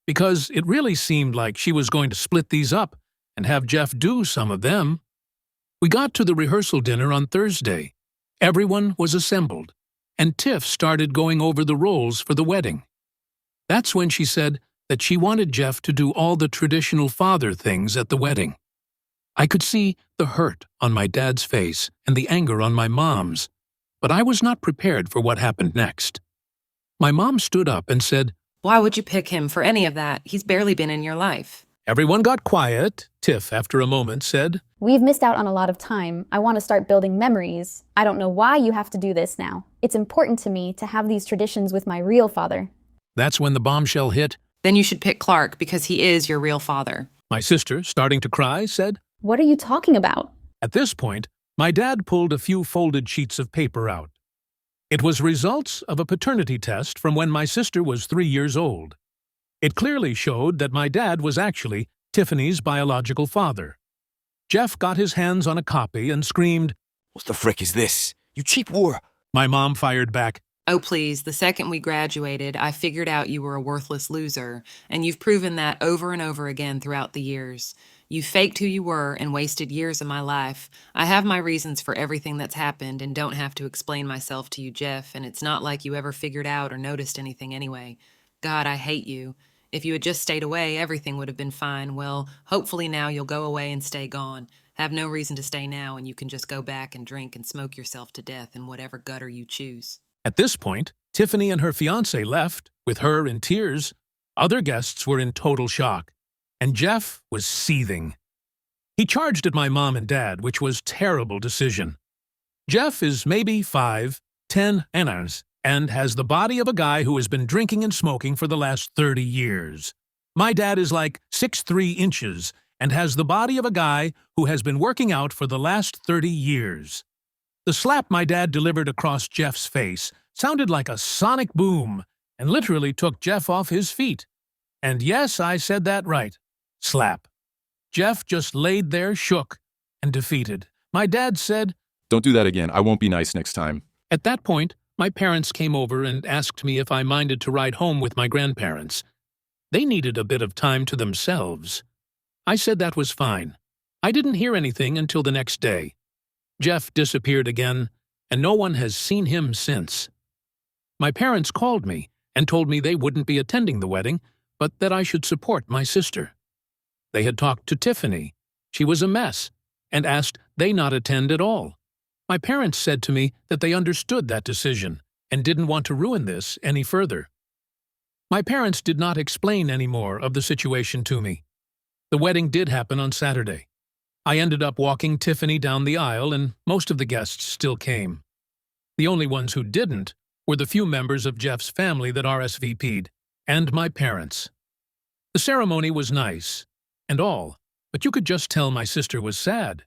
because it really seemed like she was going to split these up and have Jeff do some of them. We got to the rehearsal dinner on Thursday. Everyone was assembled, and Tiff started going over the roles for the wedding. That's when she said that she wanted Jeff to do all the traditional father things at the wedding. I could see the hurt on my dad's face and the anger on my mom's, but I was not prepared for what happened next. My mom stood up and said, "Why would you pick him for any of that? He's barely been in your life." Everyone got quiet. Tiff, after a moment, said, We've missed out on a lot of time. I want to start building memories. I don't know why you have to do this now. It's important to me to have these traditions with my real father. That's when the bombshell hit. Then you should pick Clark because he is your real father. My sister, starting to cry, said. What are you talking about? At this point, my dad pulled a few folded sheets of paper out. It was results of a paternity test from when my sister was 3 years old. It clearly showed that my dad was actually Tiffany's biological father. Jeff got his hands on a copy and screamed, "What the frick is this? You cheap whore!" My mom fired back, "Oh, please, the second we graduated, I figured out you were a worthless loser, and you've proven that over and over again throughout the years. You faked who you were and wasted years of my life. I have my reasons for everything that's happened and don't have to explain myself to you, Jeff, and it's not like you ever figured out or noticed anything anyway. God, I hate you. If you had just stayed away, everything would have been fine. Well, hopefully now you'll go away and stay gone. Have no reason to stay now, and you can just go back and drink and smoke yourself to death in whatever gutter you choose." At this point, Tiffany and her fiancé left, with her in tears. Other guests were in total shock, and Jeff was seething. He charged at my mom and dad, which was a terrible decision. Jeff is maybe 5'10" and has the body of a guy who has been drinking and smoking for the last 30 years. My dad is like 6'3" and has the body of a guy who has been working out for the last 30 years. The slap my dad delivered across Jeff's face sounded like a sonic boom and literally took Jeff off his feet. And yes, I said that right. Slap. Jeff just laid there shook and defeated. My dad said, "Don't do that again. I won't be nice next time." At that point, my parents came over and asked me if I minded to ride home with my grandparents. They needed a bit of time to themselves. I said that was fine. I didn't hear anything until the next day. Jeff disappeared again, and no one has seen him since. My parents called me and told me they wouldn't be attending the wedding, but that I should support my sister. They had talked to Tiffany. She was a mess, and asked they not attend at all. My parents said to me that they understood that decision and didn't want to ruin this any further. My parents did not explain any more of the situation to me. The wedding did happen on Saturday. I ended up walking Tiffany down the aisle, and most of the guests still came. The only ones who didn't were the few members of Jeff's family that RSVP'd, and my parents. The ceremony was nice and all, but you could just tell my sister was sad.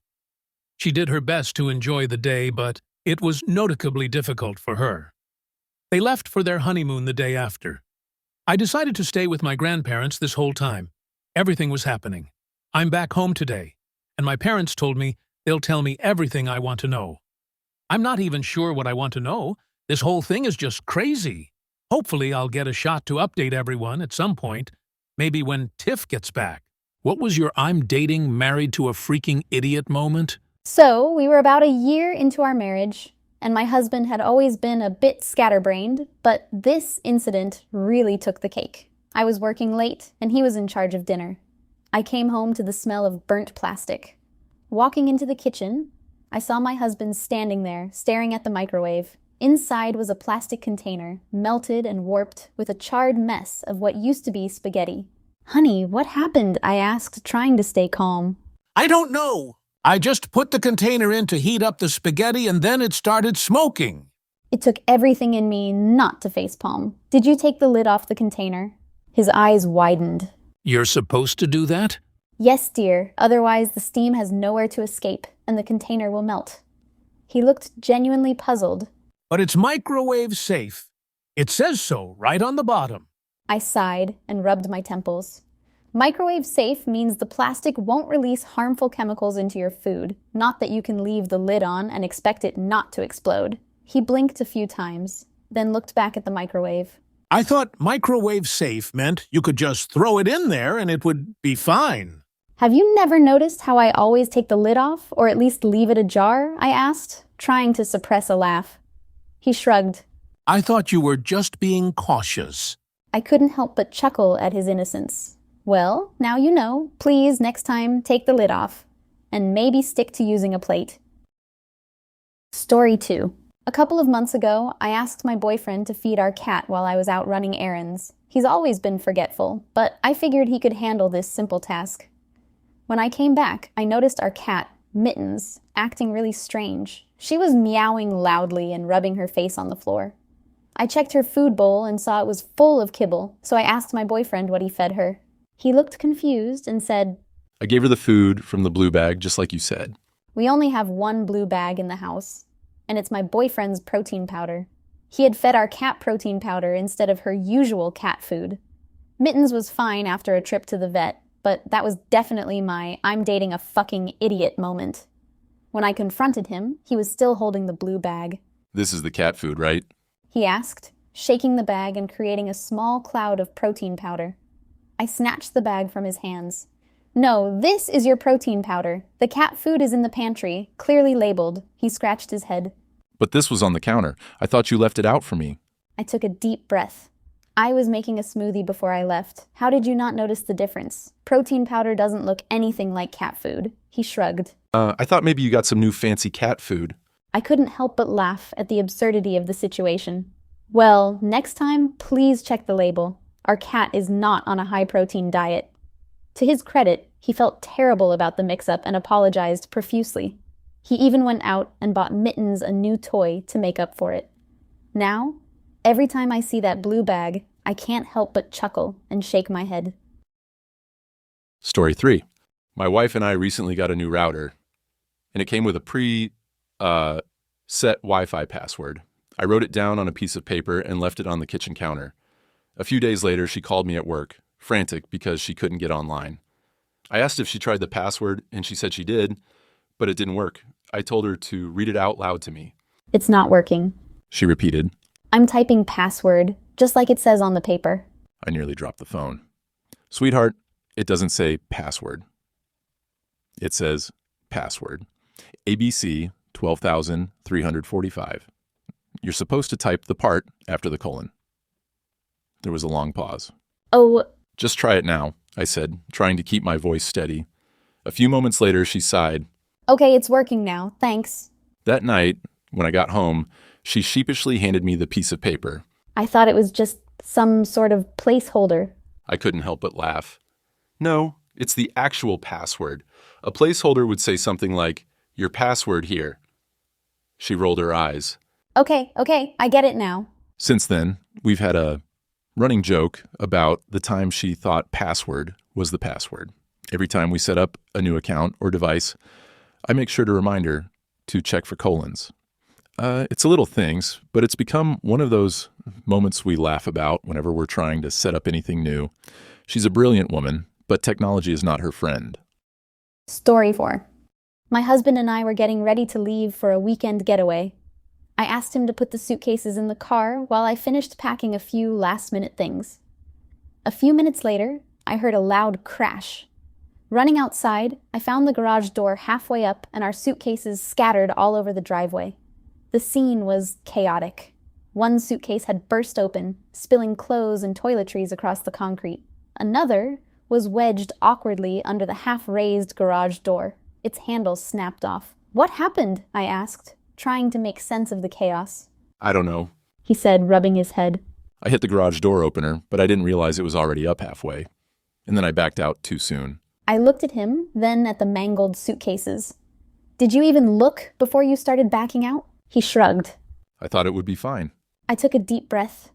She did her best to enjoy the day, but it was noticeably difficult for her. They left for their honeymoon the day after. I decided to stay with my grandparents this whole time. Everything was happening. I'm back home today, and my parents told me they'll tell me everything I want to know. I'm not even sure what I want to know. This whole thing is just crazy. Hopefully I'll get a shot to update everyone at some point, maybe when Tiff gets back. What was your "I'm dating married to a freaking idiot" moment? So, we were about a year into our marriage, and my husband had always been a bit scatterbrained, but this incident really took the cake. I was working late, and he was in charge of dinner. I came home to the smell of burnt plastic. Walking into the kitchen, I saw my husband standing there, staring at the microwave. Inside was a plastic container, melted and warped, with a charred mess of what used to be spaghetti. "Honey, what happened?" I asked, trying to stay calm. I don't know. I just put the container in to heat up the spaghetti, and then it started smoking. It took everything in me not to facepalm. "Did you take the lid off the container?" His eyes widened. You're supposed to do that? "Yes, dear. Otherwise, the steam has nowhere to escape, and the container will melt." He looked genuinely puzzled. But it's microwave safe. It says so right on the bottom. I sighed and rubbed my temples. Microwave safe means the plastic won't release harmful chemicals into your food, not that you can leave the lid on and expect it not to explode. He blinked a few times, then looked back at the microwave. I thought microwave safe meant you could just throw it in there and it would be fine. "Have you never noticed how I always take the lid off, or at least leave it ajar?" I asked, trying to suppress a laugh. He shrugged. I thought you were just being cautious. I couldn't help but chuckle at his innocence. Well, now you know. Please, next time, take the lid off. And maybe stick to using a plate. Story 2. A couple of months ago, I asked my boyfriend to feed our cat while I was out running errands. He's always been forgetful, but I figured he could handle this simple task. When I came back, I noticed our cat, Mittens, acting really strange. She was meowing loudly and rubbing her face on the floor. I checked her food bowl and saw it was full of kibble, so I asked my boyfriend what he fed her. He looked confused and said, I gave her the food from the blue bag, just like you said. We only have one blue bag in the house, and it's my boyfriend's protein powder. He had fed our cat protein powder instead of her usual cat food. Mittens was fine after a trip to the vet, but that was definitely my I'm dating a fucking idiot moment. When I confronted him, he was still holding the blue bag. This is the cat food, right? He asked, shaking the bag and creating a small cloud of protein powder. I snatched the bag from his hands. No, this is your protein powder. The cat food is in the pantry, clearly labeled. He scratched his head. But this was on the counter. I thought you left it out for me. I took a deep breath. I was making a smoothie before I left. How did you not notice the difference? Protein powder doesn't look anything like cat food. He shrugged. I thought maybe you got some new fancy cat food. I couldn't help but laugh at the absurdity of the situation. Well, next time, please check the label. Our cat is not on a high-protein diet. To his credit, he felt terrible about the mix-up and apologized profusely. He even went out and bought Mittens a new toy to make up for it. Now, every time I see that blue bag, I can't help but chuckle and shake my head. Story 3. My wife and I recently got a new router, and it came with a set Wi-Fi password. I wrote it down on a piece of paper and left it on the kitchen counter. A few days later, she called me at work, frantic because she couldn't get online. I asked if she tried the password, and she said she did, but it didn't work. I told her to read it out loud to me. It's not working. She repeated. I'm typing password, just like it says on the paper. I nearly dropped the phone. Sweetheart, it doesn't say password. It says password. ABC 12,345. You're supposed to type the part after the colon. There was a long pause. Oh. Just try it now, I said, trying to keep my voice steady. A few moments later, she sighed. Okay, it's working now. Thanks. That night, when I got home, she sheepishly handed me the piece of paper. I thought it was just some sort of placeholder. I couldn't help but laugh. No, it's the actual password. A placeholder would say something like, your password here. She rolled her eyes. Okay, I get it now. Since then, we've had a running joke about the time she thought password was the password. Every time we set up a new account or device, I make sure to remind her to check for colons. It's a little things, but it's become one of those moments we laugh about whenever we're trying to set up anything new. She's a brilliant woman, but technology is not her friend. Story 4. My husband and I were getting ready to leave for a weekend getaway. I asked him to put the suitcases in the car while I finished packing a few last-minute things. A few minutes later, I heard a loud crash. Running outside, I found the garage door halfway up and our suitcases scattered all over the driveway. The scene was chaotic. One suitcase had burst open, spilling clothes and toiletries across the concrete. Another was wedged awkwardly under the half-raised garage door. Its handle snapped off. What happened? I asked, trying to make sense of the chaos. I don't know, he said, rubbing his head. I hit the garage door opener, but I didn't realize it was already up halfway. And then I backed out too soon. I looked at him, then at the mangled suitcases. Did you even look before you started backing out? He shrugged. I thought it would be fine. I took a deep breath.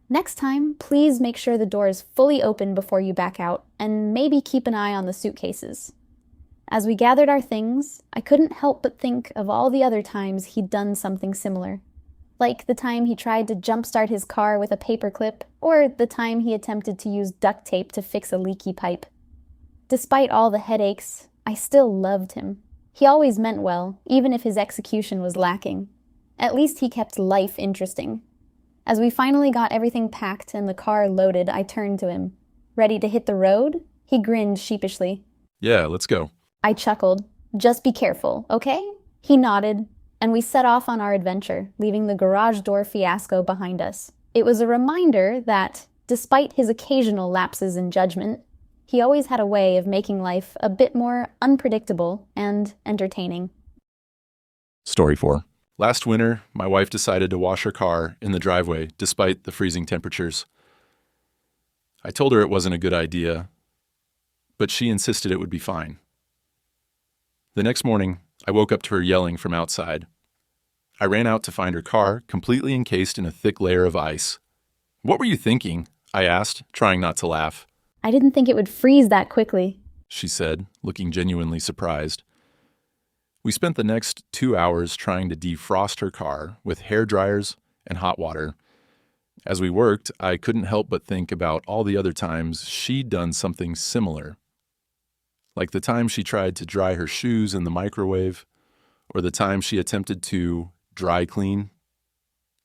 Next time, please make sure the door is fully open before you back out, and maybe keep an eye on the suitcases. As we gathered our things, I couldn't help but think of all the other times he'd done something similar. Like the time he tried to jumpstart his car with a paperclip, or the time he attempted to use duct tape to fix a leaky pipe. Despite all the headaches, I still loved him. He always meant well, even if his execution was lacking. At least he kept life interesting. As we finally got everything packed and the car loaded, I turned to him. Ready to hit the road? He grinned sheepishly. Yeah, let's go. I chuckled. Just be careful, okay? He nodded. And we set off on our adventure, leaving the garage door fiasco behind us. It was a reminder that, despite his occasional lapses in judgment, he always had a way of making life a bit more unpredictable and entertaining. Story 4. Last winter, my wife decided to wash her car in the driveway despite the freezing temperatures. I told her it wasn't a good idea, but she insisted it would be fine. The next morning, I woke up to her yelling from outside. I ran out to find her car completely encased in a thick layer of ice. "What were you thinking?" I asked, trying not to laugh. I didn't think it would freeze that quickly, She said, looking genuinely surprised. We spent the next 2 hours trying to defrost her car with hair dryers and hot water. As we worked, I couldn't help but think about all the other times she'd done something similar. Like the time she tried to dry her shoes in the microwave, or the time she attempted to dry clean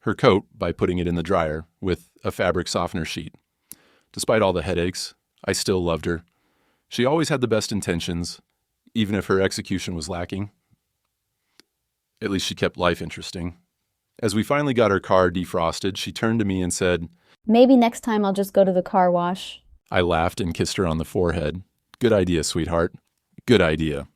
her coat by putting it in the dryer with a fabric softener sheet. Despite all the headaches, I still loved her. She always had the best intentions, even if her execution was lacking. At least she kept life interesting. As we finally got her car defrosted, she turned to me and said, "Maybe next time I'll just go to the car wash." I laughed and kissed her on the forehead. "Good idea, sweetheart. Good idea."